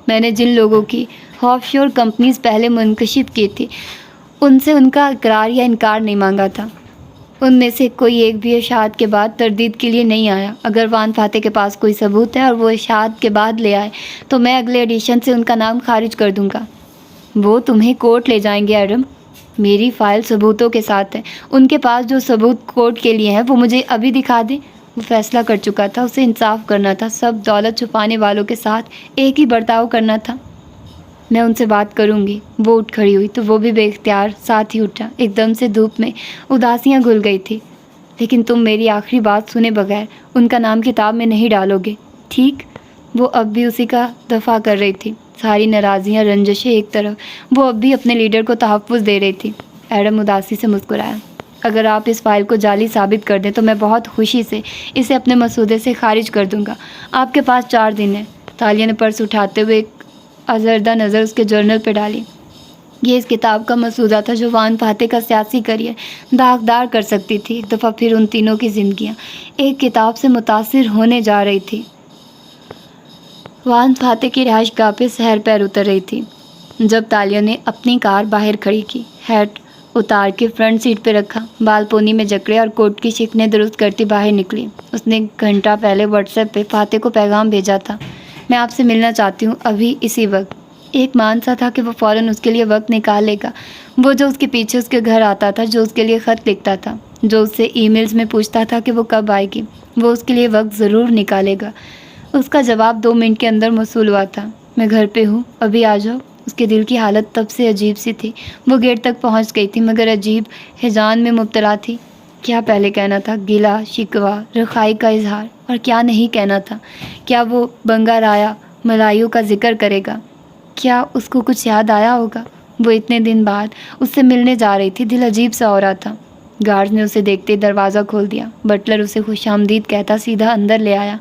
میں نے جن لوگوں کی آف شور کمپنیز پہلے منکشف کی تھی ان سے ان کا اقرار یا انکار نہیں مانگا تھا. ان میں سے کوئی ایک بھی اشاعت کے بعد تردید کے لیے نہیں آیا. اگر وان فاتح کے پاس کوئی ثبوت ہے اور وہ اشاعت کے بعد لے آئے تو میں اگلے ایڈیشن سے ان کا نام خارج کر دوں گا. وہ تمہیں کورٹ لے جائیں گے ایڈم. میری فائل ثبوتوں کے ساتھ ہے. ان کے پاس جو ثبوت کورٹ کے لیے ہیں وہ مجھے ابھی دکھا دیں. وہ فیصلہ کر چکا تھا. اسے انصاف کرنا تھا. سب دولت چھپانے والوں کے ساتھ ایک ہی برتاؤ کرنا تھا. میں ان سے بات کروں گی. وہ اٹھ کھڑی ہوئی تو وہ بھی بے اختیار ساتھ ہی اٹھا. ایک دم سے دھوپ میں اداسیاں گھل گئی تھی. لیکن تم میری آخری بات سنے بغیر ان کا نام کتاب میں نہیں ڈالو گے، ٹھیک؟ وہ اب بھی اسی کا دفاع کر رہی تھی. ساری ناراضیاں رنجشیں ایک طرف، وہ اب بھی اپنے لیڈر کو تحفظ دے رہی تھی. ایڈم اداسی سے مسکرایا. اگر آپ اس فائل کو جعلی ثابت کر دیں تو میں بہت خوشی سے اسے اپنے مسودے سے خارج کر دوں گا. آپ کے پاس 4 دن ہیں. تالیہ نے پرس اٹھاتے ہوئے ایک آزردہ نظر اس کے جرنل پہ ڈالی. یہ اس کتاب کا مسودہ تھا جو وان فاتح کا سیاسی کریئر داغدار کر سکتی تھی. ایک دفعہ پھر ان تینوں کی زندگیاں ایک کتاب سے متاثر ہونے جا رہی تھی. وان فاتح کی رہائش گاہ پہ سحر پیر اتر رہی تھی جب تالیہ نے اپنی کار باہر کھڑی کی. ہیٹ اتار کے فرنٹ سیٹ پہ رکھا، بال پونی میں جکڑے اور کوٹ کی شکنیں درست کرتی باہر نکلی. اس نے گھنٹہ پہلے واٹس ایپ پہ فاتح کو پیغام بھیجا تھا. میں آپ سے ملنا چاہتی ہوں ابھی اسی وقت. ایک مان سا تھا کہ وہ فوراً اس کے لیے وقت نکال لے گا. وہ جو اس کے پیچھے اس کے گھر آتا تھا، جو اس کے لیے خط لکھتا تھا، جو اس سے ای میلز میں پوچھتا تھا کہ وہ کب آئے گی، وہ اس کے لیے وقت ضرور نکالے گا. اس کا جواب 2 منٹ کے اندر موصول ہوا تھا. میں گھر پہ ہوں، ابھی آ جاؤ. اس کے دل کی حالت تب سے عجیب سی تھی. وہ گیٹ تک پہنچ گئی تھی مگر عجیب ہیجان میں مبتلا تھی. کیا پہلے کہنا تھا؟ گلا، شکوہ، رخائی کا اظہار. اور کیا نہیں کہنا تھا؟ کیا وہ بنگا رایا ملائیو کا ذکر کرے گا؟ کیا اس کو کچھ یاد آیا ہوگا؟ وہ اتنے دن بعد اس سے ملنے جا رہی تھی. دل عجیب سا ہو رہا تھا. گارڈ نے اسے دیکھتے دروازہ کھول دیا. بٹلر اسے خوش آمدید کہتا سیدھا اندر لے آیا.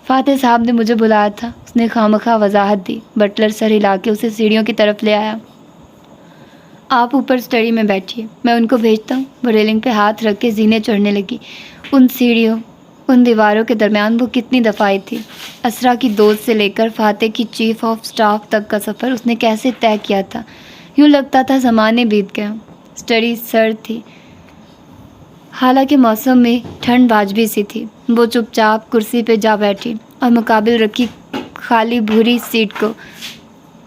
فاتح صاحب نے مجھے بلایا تھا، اس نے خامخواہ وضاحت دی. بٹلر سر ہلا کے اسے سیڑھیوں کی طرف لے آیا. آپ اوپر اسٹڈی میں بیٹھیے، میں ان کو بھیجتا ہوں. وہ ریلنگ پہ ہاتھ رکھ کے زینے چڑھنے لگی. ان سیڑھیوں، ان دیواروں کے درمیان وہ کتنی دفعہ آئی تھی. اسرا کی دوست سے لے کر فاتح کی چیف آف سٹاف تک کا سفر اس نے کیسے طے کیا تھا؟ یوں لگتا تھا زمانے بیت گئے. اسٹڈی سرد تھی، حالانکہ موسم میں ٹھنڈ واجبی سی تھی. وہ چپ چاپ کرسی پہ جا بیٹھی اور مقابل رکھی خالی بھوری سیٹ کو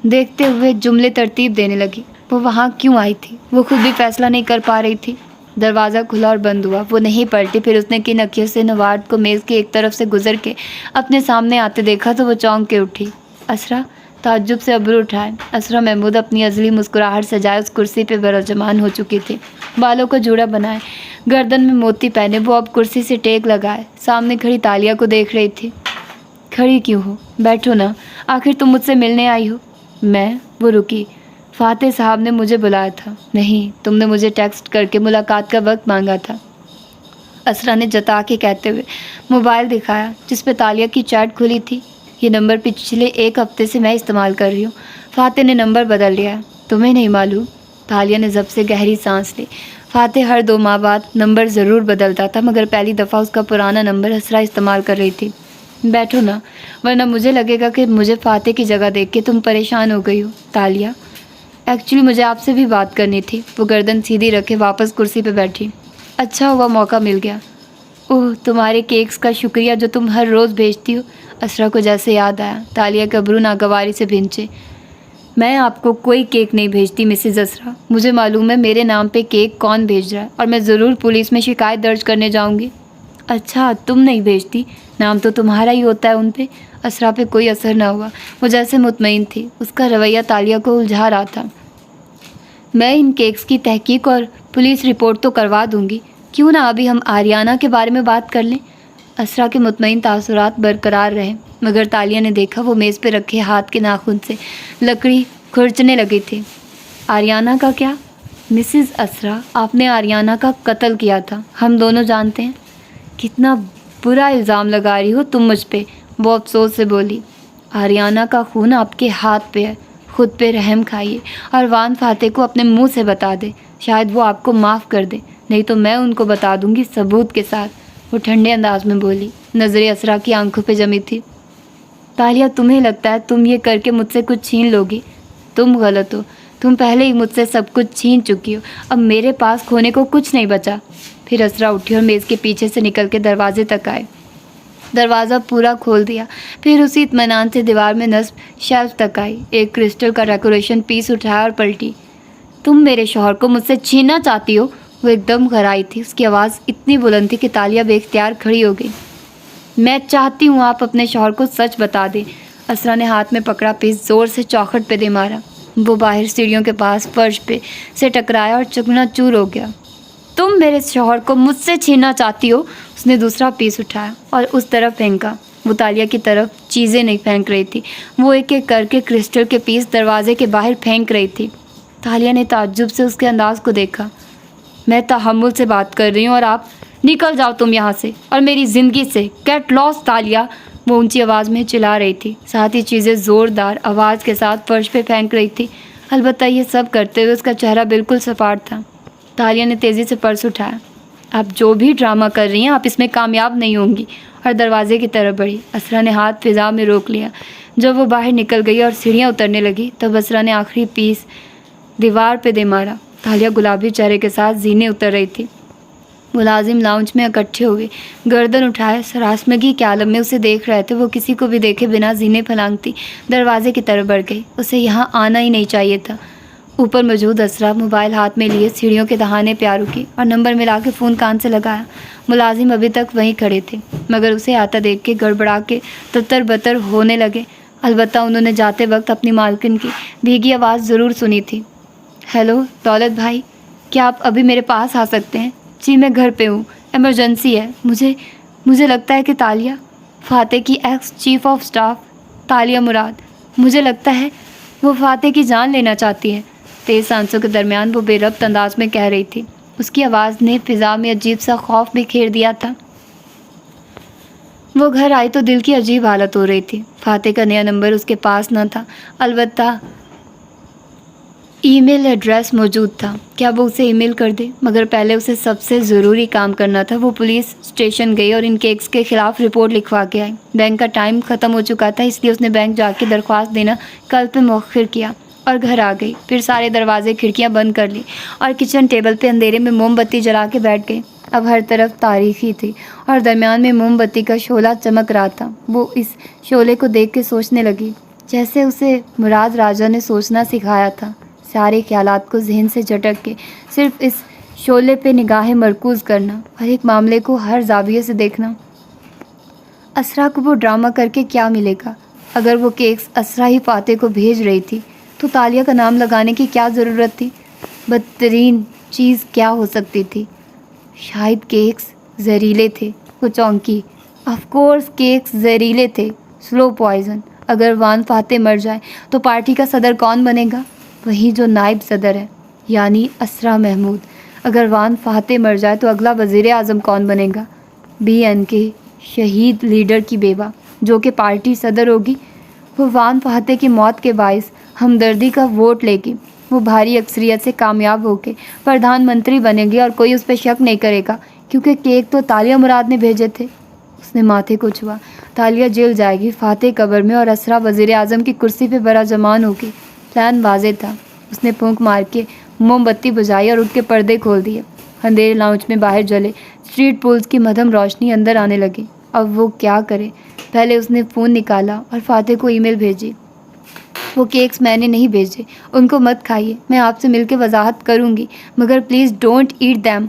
دیکھتے ہوئے جملے ترتیب دینے لگی. وہ وہاں کیوں آئی تھی؟ وہ خود بھی فیصلہ نہیں کر پا رہی تھی. دروازہ کھلا اور بند ہوا. وہ نہیں پلٹی. پھر اس نے کن اکھیوں سے نوارڈ کو میز کی ایک طرف سے گزر کے اپنے سامنے آتے دیکھا تو وہ چونک کے اٹھی. اسرا، تعجب سے ابرو اٹھائے. اسرا محمود اپنی ازلی مسکراہٹ سجائے اس کرسی پہ برجمان ہو چکی تھی. بالوں کو جوڑا بنائے، گردن میں موتی پہنے، وہ اب کرسی سے ٹیک لگائے سامنے کھڑی تالیہ کو دیکھ رہی تھی. کھڑی کیوں ہو؟ بیٹھو نا، آخر تم مجھ سے ملنے آئی ہو. میں؟ وہ رکی. فاتح صاحب نے مجھے بلایا تھا. نہیں، تم نے مجھے ٹیکسٹ کر کے ملاقات کا وقت مانگا تھا. اسرا نے جتا کے کہتے ہوئے موبائل دکھایا جس پہ تالیہ کی چیٹ کھلی تھی. یہ نمبر پچھلے 1 ہفتے سے میں استعمال کر رہی ہوں. فاتح نے نمبر بدل لیا. تمہیں نہیں معلوم؟ تالیہ نے ضبط سے گہری سانس لی. فاتح ہر 2 ماہ بعد نمبر ضرور بدلتا تھا مگر پہلی دفعہ اس کا پرانا نمبر اسرا استعمال کر رہی تھی. بیٹھو نا، ورنہ مجھے لگے گا کہ مجھے فاتح کی جگہ دیکھ کے تم پریشان ہو گئی ہو. تالیہ، ایکچولی مجھے آپ سے بھی بات کرنی تھی. وہ گردن سیدھی رکھے واپس کرسی پہ بیٹھی. اچھا ہوا موقع مل گیا. اوہ، تمہارے کیکس کا شکریہ جو تم ہر روز بھیجتی ہو. اسرا کو جیسے یاد آیا. تالیہ کے ابرو ناگواری سے بھنچے. میں آپ کو کوئی کیک نہیں بھیجتی مسز اسرا. مجھے معلوم ہے میرے نام پہ کیک کون بھیج رہا ہے اور میں ضرور پولیس میں شکایت درج کرنے جاؤں گی. اچھا تم نہیں بھیجتی؟ نام تو تمہارا ہی ہوتا ہے ان پہ. اسرا پہ کوئی اثر نہ ہوا. وہ جیسے مطمئن تھی. اس کا رویہ تالیہ کو الجھا رہا تھا. میں ان کیکس کی تحقیق اور پولیس رپورٹ تو کروا دوں گی. کیوں نہ ابھی ہم آریانہ کے بارے میں بات کر لیں. اسرا کے مطمئن تاثرات برقرار رہے مگر تالیہ نے دیکھا وہ میز پہ رکھے ہاتھ کے ناخن سے لکڑی کھرچنے لگی تھی. آریانہ کا کیا؟ مسز اسرا آپ نے آریانہ کا قتل کیا تھا. ہم دونوں جانتے ہیں. کتنا برا الزام لگا رہی ہو تم مجھ پہ، وہ افسوس سے بولی. آریانہ کا خون آپ کے ہاتھ پہ ہے. خود پہ رحم کھائیے اور وان فاتح کو اپنے منہ سے بتا دے. شاید وہ آپ کو معاف کر دے، نہیں تو میں ان کو بتا دوں گی ثبوت کے ساتھ. وہ ٹھنڈے انداز میں بولی. نظریں اسرا کی آنکھوں پہ جمی تھی. تالیہ تمہیں لگتا ہے تم یہ کر کے مجھ سے کچھ چھین لو گی؟ تم غلط ہو. تم پہلے ہی مجھ سے سب کچھ چھین چکی ہو. اب میرے پاس کھونے کو کچھ نہیں بچا. پھر اسرا اٹھی اور میز کے پیچھے سے نکل کے دروازے تک آئے. دروازہ پورا کھول دیا. پھر اسی اطمینان سے دیوار میں نصب شیلف تک آئی. ایک کرسٹل کا ڈیکوریشن پیس اٹھایا اور پلٹی. تم میرے شوہر کو مجھ سے چھیننا چاہتی ہو؟ وہ ایک دم گھرائی تھی. اس کی آواز اتنی بلند تھی کہ تالیہ بے اختیار کھڑی ہو گئی. میں چاہتی ہوں آپ اپنے شوہر کو سچ بتا دیں. اسرا نے ہاتھ میں پکڑا پیس زور سے چوکھٹ پہ دے مارا. وہ باہر سیڑھیوں کے پاس فرش پہ سے ٹکرایا اور چکنا چور ہو گیا. تم میرے شوہر کو مجھ سے چھیننا چاہتی ہو؟ اس نے دوسرا پیس اٹھایا اور اس طرف پھینکا. وہ تالیہ کی طرف چیزیں نہیں پھینک رہی تھی. وہ ایک ایک کر کے کرسٹل کے پیس دروازے کے باہر پھینک رہی تھی. تالیہ نے تعجب سے اس کے انداز کو دیکھا. میں تحمل سے بات کر رہی ہوں اور آپ نکل جاؤ تم یہاں سے اور میری زندگی سے. گیٹ لاس تالیہ. وہ اونچی آواز میں چلا رہی تھی. ساتھ ہی چیزیں زوردار آواز کے ساتھ فرش پہ پھینک رہی تھی. البتہ یہ سب کرتے ہوئے اس کا چہرہ بالکل سپاٹ تھا. تالیہ نے تیزی سے پرس اٹھایا. آپ جو بھی ڈرامہ کر رہی ہیں آپ اس میں کامیاب نہیں ہوں گی، اور دروازے کی طرف بڑھی. اسرا نے ہاتھ فضا میں روک لیا. جب وہ باہر نکل گئی اور سیڑھیاں اترنے لگی تب اسرا نے آخری پیس دیوار پہ دے مارا. تالیہ گلابی چہرے کے ساتھ زینے اتر رہی تھی. ملازم لاؤنج میں اکٹھے ہوئے گردن اٹھائے سراسمگی کے عالم میں اسے دیکھ رہے تھے. وہ کسی کو بھی دیکھے بنا زینے پھلانگتی دروازے کی طرف بڑھ گئی. اسے یہاں آنا ہی نہیں چاہیے تھا. اوپر موجود اسرا موبائل ہاتھ میں لیے سیڑھیوں کے دہانے پہ آ رکی اور نمبر ملا کے فون کان سے لگایا. ملازم ابھی تک وہیں کھڑے تھے مگر اسے آتا دیکھ کے گڑبڑا کے تتر بتر ہونے لگے. البتہ انہوں نے جاتے وقت اپنی مالکن کی بھیگی آواز ضرور سنی تھی. ہیلو دولت بھائی، کیا آپ ابھی میرے پاس آ سکتے ہیں؟ جی میں گھر پہ ہوں، ایمرجنسی ہے. مجھے لگتا ہے کہ تالیہ فاتح کی ex chief of staff Talia Murad, مجھے لگتا ہے وہ فاتح کی جان لینا چاہتی ہے. تیز سانسوں کے درمیان وہ بے ربط انداز میں کہہ رہی تھی. اس کی آواز نے فضا میں عجیب سا خوف بکھیر دیا تھا. وہ گھر آئی تو دل کی عجیب حالت ہو رہی تھی. فاتح کا نیا نمبر اس کے پاس نہ تھا، البتہ ای میل ایڈریس موجود تھا. کیا وہ اسے ای میل کر دے؟ مگر پہلے اسے سب سے ضروری کام کرنا تھا. وہ پولیس اسٹیشن گئی اور ان کیکس کے خلاف رپورٹ لکھوا کے آئی. بینک کا ٹائم ختم ہو چکا تھا، اس لیے اس نے بینک جا کے درخواست دینا کل پہ مؤخر کیا اور گھر آ گئی. پھر سارے دروازے کھڑکیاں بند کر لی اور کچن ٹیبل پہ اندھیرے میں موم بتی جلا کے بیٹھ گئی. اب ہر طرف تاریخی تھی اور درمیان میں موم بتی کا شعلہ چمک رہا تھا. وہ اس شعلے کو دیکھ کے سوچنے لگی جیسے اسے مراد راجہ نے سوچنا سکھایا تھا. سارے خیالات کو ذہن سے جھٹک کے صرف اس شعلے پہ نگاہیں مرکوز کرنا اور ایک معاملے کو ہر زاویے سے دیکھنا. اسرا کو وہ ڈرامہ کر کے کیا ملے گا؟ اگر وہ کیکس اسرا ہی فاتح کو بھیج رہی تھی تو تالیہ کا نام لگانے کی کیا ضرورت تھی؟ بدترین چیز کیا ہو سکتی تھی؟ شاید کیکس زہریلے تھے. وہ چونکی. آف کورس کیکس زہریلے تھے. Slow poison. اگر وان فاتح مر جائے تو پارٹی کا صدر کون بنے گا؟ وہی جو نائب صدر ہے، یعنی اسرا محمود. اگر وان فاتح مر جائے تو اگلا وزیر اعظم کون بنے گا؟ بی این کے شہید لیڈر کی بیوہ جو کہ پارٹی صدر ہوگی. وہ وان فاتح کی موت کے باعث ہمدردی کا ووٹ لے گی. وہ بھاری اکثریت سے کامیاب ہو کے پردھان منتری بنے گی اور کوئی اس پہ شک نہیں کرے گا کیونکہ کیک تو تالیہ مراد نے بھیجے تھے. اس نے ماتھے کو چھوا. تالیہ جیل جائے گی، فاتح قبر میں، اور اسرا وزیر اعظم کی کرسی پہ براجمان ہوگی. پلان واضح تھا. اس نے پھونک مار کے موم بتی بجھائی اور اٹھ کے پردے کھول دیے. اندھیرے لاؤنج میں باہر جلے اسٹریٹ پولز کی مدھم روشنی اندر آنے لگی. اب وہ کیا کرے؟ پہلے اس نے فون نکالا اور فاتح کو ای میل بھیجی. وہ کیکس میں نے نہیں بھیجے، ان کو مت کھائیے، میں آپ سے مل کے وضاحت کروں گی، مگر پلیز ڈونٹ ایٹ دیم،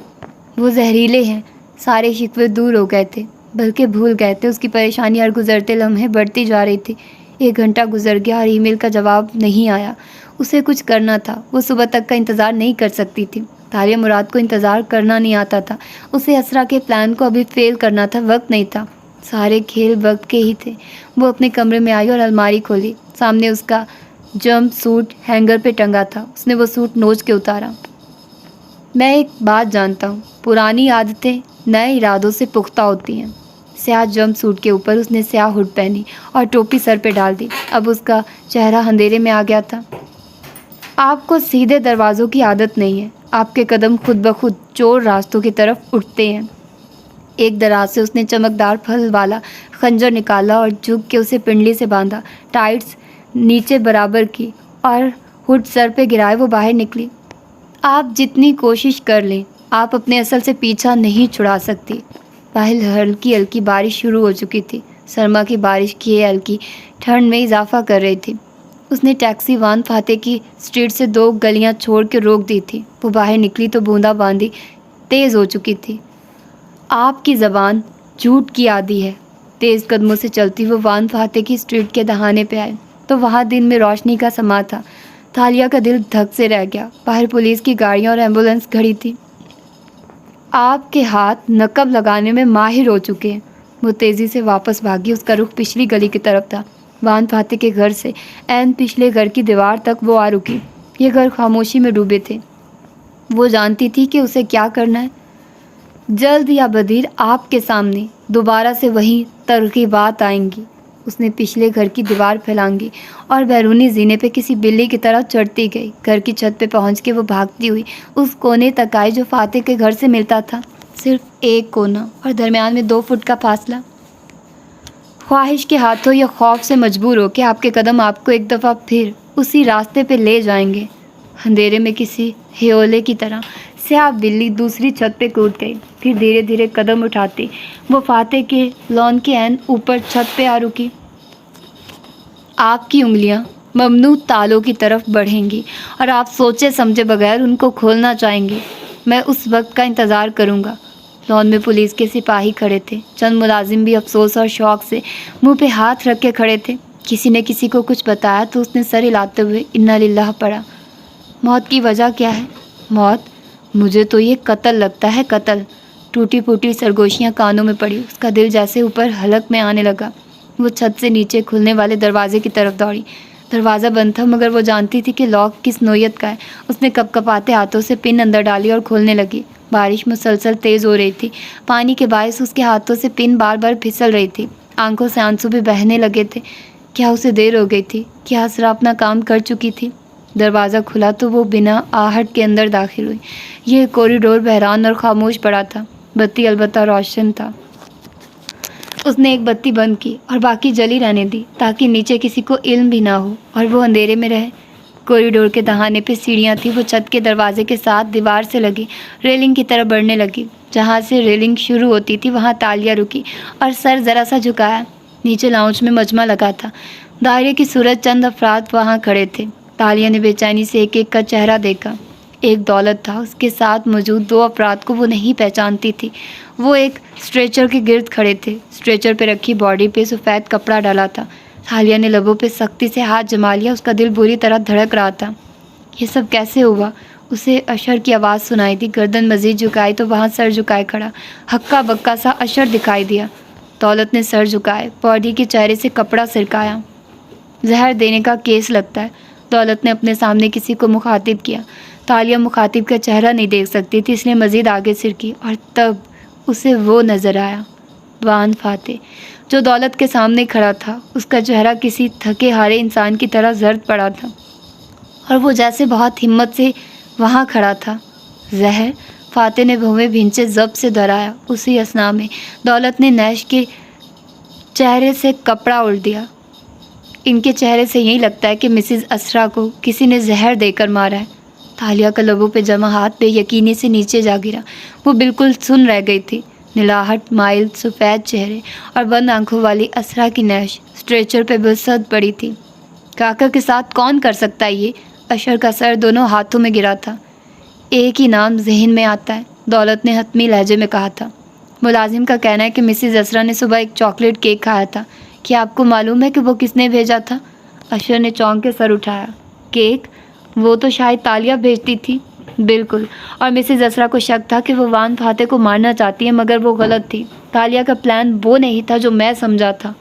وہ زہریلے ہیں۔ سارے شکوے دور ہو گئے تھے، بلکہ بھول گئے تھے۔ اس کی پریشانی ہر گزرتے لمحے بڑھتی جا رہی تھی۔ 1 گھنٹہ گزر گیا اور ای میل کا جواب نہیں آیا۔ اسے کچھ کرنا تھا، وہ صبح تک کا انتظار نہیں کر سکتی تھی۔ تالیہ مراد کو انتظار کرنا نہیں آتا تھا، اسے اسرا کے پلان کو ابھی فیل کرنا تھا، وقت نہیں تھا۔ سارے کھیل وقت کے ہی تھے۔ وہ اپنے کمرے میں آئی اور الماری کھولی، سامنے اس کا جمپ سوٹ ہینگر پہ ٹنگا تھا۔ اس نے وہ سوٹ نوچ کے اتارا۔ میں ایک بات جانتا ہوں، پرانی عادتیں نئے ارادوں سے پختہ ہوتی ہیں۔ سیاہ جمپ سوٹ کے اوپر اس نے سیاہ ہڈ پہنی اور ٹوپی سر پہ ڈال دی۔ اب اس کا چہرہ اندھیرے میں آ گیا تھا۔ آپ کو سیدھے دروازوں کی عادت نہیں ہے، آپ کے قدم خود بخود چور راستوں کی طرف اٹھتے ہیں۔ ایک دراز سے اس نے چمکدار پھل والا خنجر نکالا اور جھک کے اسے پنڈلی سے باندھا، ٹائٹس نیچے برابر کی اور ہڈ سر پہ گرائے وہ باہر نکلی۔ آپ جتنی کوشش کر لیں، آپ اپنے اصل سے پیچھا نہیں چھڑا سکتی۔ باہر ہلکی ہلکی بارش شروع ہو چکی تھی۔ سرما کی بارش کی ہلکی ٹھنڈ میں اضافہ کر رہی تھی۔ اس نے ٹیکسی وان فاتح کی اسٹریٹ سے 2 گلیاں چھوڑ کے روک دی تھی۔ وہ باہر نکلی تو بوندا باندی تیز ہو چکی تھی۔ آپ کی زبان جھوٹ کی عادی ہے۔ تیز قدموں سے چلتی وہ وان فاتح کی اسٹریٹ کے دہانے پہ آئے تو وہاں دن میں روشنی کا سما تھا۔ تالیہ کا دل دھک سے رہ گیا۔ باہر پولیس کی گاڑیاں اور ایمبولینس کھڑی تھی۔ آپ کے ہاتھ نقب لگانے میں ماہر ہو چکے ہیں۔ وہ تیزی سے واپس بھاگی، اس کا رخ پچھلی گلی کی طرف تھا۔ وان فاتح کے گھر سے عین پچھلے گھر کی دیوار تک وہ آ رکی۔ یہ گھر خاموشی میں ڈوبے تھے۔ وہ جانتی تھی کہ اسے کیا کرنا ہے۔ جلد یا بدیر آپ کے سامنے دوبارہ سے وہی ترغیبات آئیں گی۔ اس نے پچھلے گھر کی دیوار پھیلانگی اور بیرونی زینے پہ کسی بلی کی طرح چڑھتی گئی۔ گھر کی چھت پہ پہنچ کے وہ بھاگتی ہوئی اس کونے تک آئی جو فاتح کے گھر سے ملتا تھا۔ صرف ایک کونا اور درمیان میں 2 فٹ کا فاصلہ۔ خواہش کے ہاتھوں یا خوف سے مجبور ہو کہ آپ کے قدم آپ کو ایک دفعہ پھر اسی راستے پہ لے جائیں گے۔ اندھیرے میں کسی ہیولے کی طرح سیاہ بلی دوسری چھت پہ کود گئی، پھر دھیرے دھیرے قدم اٹھاتی وہ فاتح کے لان کے عین اوپر چھت پہ آ رکی۔ آپ کی انگلیاں ممنوع تالوں کی طرف بڑھیں گی اور آپ سوچے سمجھے بغیر ان کو کھولنا چاہیں گے۔ میں اس وقت کا انتظار کروں گا۔ لان میں پولیس کے سپاہی کھڑے تھے۔ چند ملازم بھی افسوس اور شوق سے منہ پہ ہاتھ رکھ کے کھڑے تھے۔ کسی نے کسی کو کچھ بتایا تو اس نے سر ہلاتے ہوئے انا للہ پڑھا۔ موت کی وجہ کیا ہے؟ موت؟ مجھے تو یہ قتل لگتا ہے، قتل۔ ٹوٹی پھوٹی سرگوشیاں کانوں میں پڑی۔ اس کا دل جیسے اوپر حلق میں آنے لگا۔ وہ چھت سے نیچے کھلنے والے دروازے کی طرف دوڑی۔ دروازہ بند تھا مگر وہ جانتی تھی کہ لاک کس نوعیت کا ہے۔ اس نے کپ کپاتے ہاتھوں سے پن اندر ڈالی اور کھولنے لگی۔ بارش مسلسل تیز ہو رہی تھی۔ پانی کے باعث اس کے ہاتھوں سے پن بار بار پھسل رہی تھی۔ آنکھوں سے آنسو بھی بہنے لگے تھے۔ کیا اسے دیر ہو گئی تھی؟ کیا اسرا اپنا کام کر چکی تھی؟ دروازہ کھلا تو وہ بنا آہٹ کے اندر داخل ہوئی۔ یہ کوریڈور بحران اور خاموش پڑا تھا۔ بتی البتہ روشن تھا۔ اس نے ایک بتی بند کی اور باقی جلی رہنے دی تاکہ نیچے کسی کو علم بھی نہ ہو اور وہ اندھیرے میں رہے۔ کوریڈور کے دہانے پہ سیڑھیاں تھیں۔ وہ چھت کے دروازے کے ساتھ دیوار سے لگی ریلنگ کی طرف بڑھنے لگی۔ جہاں سے ریلنگ شروع ہوتی تھی وہاں تالیہ رکی اور سر ذرا سا جھکایا۔ نیچے لاؤنج میں مجمع لگا تھا۔ دائرے کی صورت چند افراد وہاں کھڑے تھے۔ تالیہ نے بے چینی سے ایک ایک کا چہرہ دیکھا۔ ایک دولت تھا، اس کے ساتھ موجود 2 افراد کو وہ نہیں پہچانتی تھی۔ وہ ایک اسٹریچر کے گرد کھڑے تھے۔ اسٹریچر پہ رکھی باڈی پہ سفید کپڑا ڈالا تھا۔ تالیہ نے لبوں پہ سختی سے ہاتھ جما لیا۔ اس کا دل بری طرح دھڑک رہا تھا۔ یہ سب کیسے ہوا؟ اسے اشر کی آواز سنائی دی۔ گردن مزید جھکائی تو وہاں سر جھکائے کھڑا ہکا بکا سا اشر دکھائی دیا۔ دولت نے سر جھکائے، باڈی کے چہرے سے کپڑا سرکایا۔ زہر دینے کا کیس لگتا ہے۔ دولت نے اپنے سامنے کسی کو مخاطب کیا۔ تالیہ مخاطب کا چہرہ نہیں دیکھ سکتی تھی، اس نے مزید آگے سرکی اور تب اسے وہ نظر آیا، وان فاتح، جو دولت کے سامنے کھڑا تھا۔ اس کا چہرہ کسی تھکے ہارے انسان کی طرح زرد پڑا تھا اور وہ جیسے بہت ہمت سے وہاں کھڑا تھا۔ زہر؟ فاتح نے بھویں بھینچے ضبط سے دہرایا۔ اسی اثنا میں دولت نے نیش کے چہرے سے کپڑا الٹ دیا۔ ان کے چہرے سے یہی لگتا ہے کہ مسز اسرا کو کسی نے زہر دے کر مارا ہے۔ تالیہ کا لبوں پہ جمع ہاتھ بے یقینی سے نیچے جا گرا۔ وہ بالکل سن رہ گئی تھی۔ نلاہٹ، مائل سفید چہرے اور بند آنکھوں والی اسرا کی نیش اسٹریچر پہ بسد پڑی تھی۔ کاکا کے ساتھ کون کر سکتا ہے یہ؟ اشر کا سر دونوں ہاتھوں میں گرا تھا۔ ایک ہی نام ذہن میں آتا ہے، دولت نے حتمی لہجے میں کہا تھا۔ ملازم کا کہنا ہے کہ مسز اسرا نے صبح ایک چاکلیٹ کیک کھایا تھا۔ کیا آپ کو معلوم ہے کہ وہ کس نے بھیجا تھا؟ اشر نے چونک کے سر اٹھایا۔ کیک؟ وہ تو شاید تالیہ بھیجتی تھی۔ بالکل، اور مسز اسرا کو شک تھا کہ وہ وان فاتح کو مارنا چاہتی ہے، مگر وہ غلط تھی۔ تالیہ کا پلان وہ نہیں تھا جو میں سمجھا تھا۔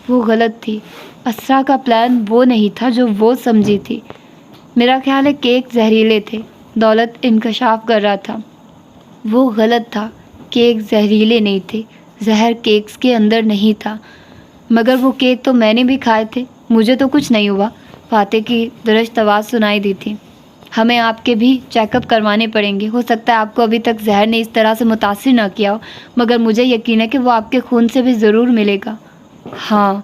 وہ غلط تھی۔ اسرا کا پلان وہ نہیں تھا جو وہ سمجھی تھی۔ میرا خیال ہے کیک زہریلے تھے، دولت انکشاف کر رہا تھا۔ وہ غلط تھا، کیک زہریلے نہیں تھے، زہر کیکس کے اندر نہیں تھا۔ مگر وہ کیک تو میں نے بھی کھائے تھے، مجھے تو کچھ نہیں ہوا، فاتح کی درشت آواز سنائی دی تھی۔ ہمیں آپ کے بھی چیک اپ کروانے پڑیں گے، ہو سکتا ہے آپ کو ابھی تک زہر نے اس طرح سے متاثر نہ کیا ہو، مگر مجھے یقین ہے کہ وہ آپ کے خون سے بھی ضرور ملے گا۔ ہاں،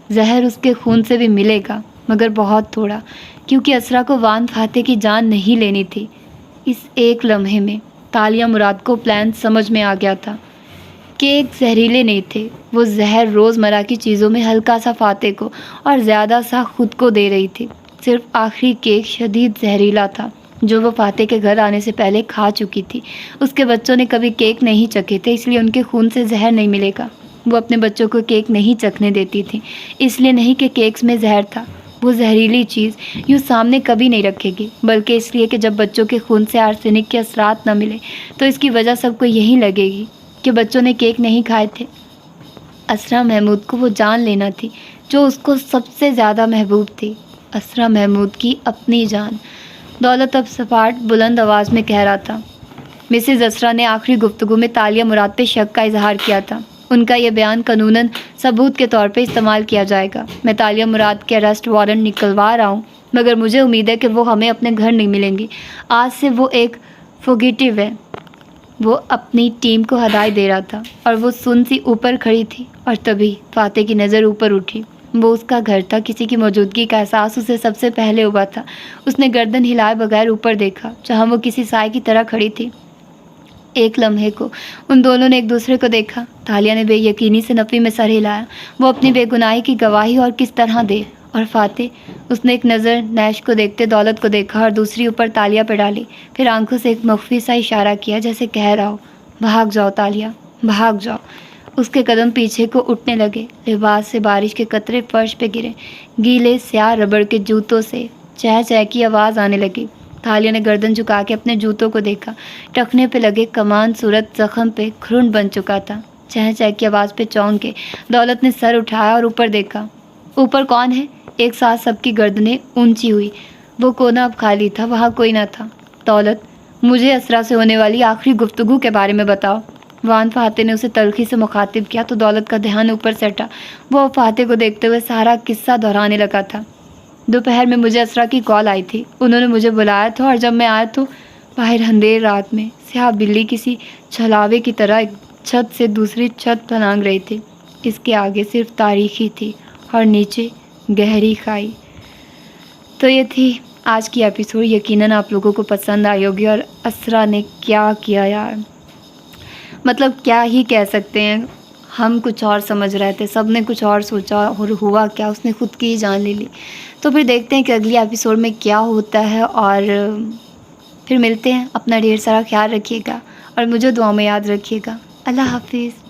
زہر اس کے خون سے بھی ملے گا، مگر بہت تھوڑا، کیونکہ اسرا کو وان فاتح کی جان نہیں لینی تھی۔ اس ایک لمحے میں تالیہ مراد کو پلان سمجھ میں آ گیا تھا۔ کیک زہریلے نہیں تھے، وہ زہر روزمرہ کی چیزوں میں ہلکا سا فاتح کو اور زیادہ سا خود کو دے رہی تھی۔ صرف آخری کیک شدید زہریلا تھا، جو وہ فاتح کے گھر آنے سے پہلے کھا چکی تھی۔ اس کے بچوں نے کبھی کیک نہیں چکھے تھے، اس لیے ان کے خون سے زہر نہیں ملے گا۔ وہ اپنے بچوں کو کیک نہیں چکھنے دیتی تھی، اس لیے نہیں کہ کیکس میں زہر تھا۔ وہ زہریلی چیز یوں سامنے کبھی نہیں رکھے گی، بلکہ اس لیے کہ جب بچوں کے خون سے آرسینک کے اثرات نہ ملے تو اس کی وجہ سب کو یہی لگے گی کہ بچوں نے کیک نہیں کھائے تھے۔ اسرا محمود کو وہ جان لینا تھی جو اس کو سب سے زیادہ محبوب تھی، اسرا محمود کی اپنی جان۔ دولت اب سپاٹ بلند آواز میں کہہ رہا تھا۔ مسز اسرا نے آخری گفتگو میں تالیہ مراد پہ شک کا اظہار کیا تھا۔ ان کا یہ بیان قانوناً ثبوت کے طور پہ استعمال کیا جائے گا۔ میں تالیہ مراد کے اریسٹ وارنٹ نکلوا رہا ہوں، مگر مجھے امید ہے کہ وہ ہمیں اپنے گھر نہیں ملیں گی۔ آج سے وہ ایک فوگیٹیو ہے۔ وہ اپنی ٹیم کو ہدایت دے رہا تھا اور وہ سن سی اوپر کھڑی تھی، اور تبھی فاتح کی نظر اوپر اٹھی۔ وہ اس کا گھر تھا، کسی کی موجودگی کا احساس اسے سب سے پہلے ہوا تھا۔ اس نے گردن ہلائے بغیر اوپر دیکھا، جہاں وہ کسی سائے کی طرح کھڑی تھی۔ ایک لمحے کو ان دونوں نے ایک دوسرے کو دیکھا۔ تالیہ نے بے یقینی سے نفی میں سر ہلایا۔ وہ اپنی بے گناہی کی گواہی اور کس طرح دے؟ اور فاتح؟ اس نے ایک نظر نیش کو دیکھتے دولت کو دیکھا اور دوسری اوپر تالیہ پہ ڈالی، پھر آنکھوں سے ایک مخفی سا اشارہ کیا، جیسے کہہ رہا ہو، بھاگ جاؤ تالیہ، بھاگ جاؤ۔ اس کے قدم پیچھے کو اٹھنے لگے، لباس سے بارش کے قطرے فرش پہ گرے، گیلے سیاہ ربڑ کے جوتوں سے چہ چہ کی آواز آنے لگی۔ تالیہ نے گردن جھکا کے اپنے جوتوں کو دیکھا، ٹخنے پہ لگے کمان صورت زخم پہ کھرن بن چکا تھا۔ چہ چہ کی آواز پہ چونک کے دولت نے سر اٹھایا اور اوپر دیکھا۔ اوپر کون ہے؟ ایک ساتھ سب کی گردنیں اونچی ہوئی۔ وہ کونا اب خالی تھا، وہاں کوئی نہ تھا۔ دولت، مجھے اسرا سے ہونے والی آخری گفتگو کے بارے میں بتاؤ۔ وان فاتح نے اسے تلخی سے مخاطب کیا تو دولت کا دھیان اوپر سے ہٹا۔ وہ فاتح کو دیکھتے ہوئے سارا قصہ دہرانے لگا تھا۔ دوپہر میں مجھے اسرا کی کال آئی تھی، انہوں نے مجھے بلایا تھا، اور جب میں آیا تو باہر اندھیر رات میں سیاہ بلی کسی چھلاوے کی طرح ایک چھت سے دوسری چھت پھلانگ رہی تھی۔ اس کے آگے صرف تاریکی تھی اور نیچے گہری کھائی۔ تو یہ تھی آج کی ایپیسوڈ۔ یقیناً آپ لوگوں کو پسند آئی ہوگی۔ اور اسرا نے کیا کیا یار، مطلب کیا ہی کہہ سکتے ہیں۔ ہم کچھ اور سمجھ رہے تھے، سب نے کچھ اور سوچا، اور ہوا کیا، اس نے خود کی جان لے لی۔ تو پھر دیکھتے ہیں کہ اگلی ایپیسوڈ میں کیا ہوتا ہے، اور پھر ملتے ہیں۔ اپنا ڈھیر سارا خیال رکھیے گا اور مجھے دعا میں یاد رکھیے گا۔ اللہ حافظ۔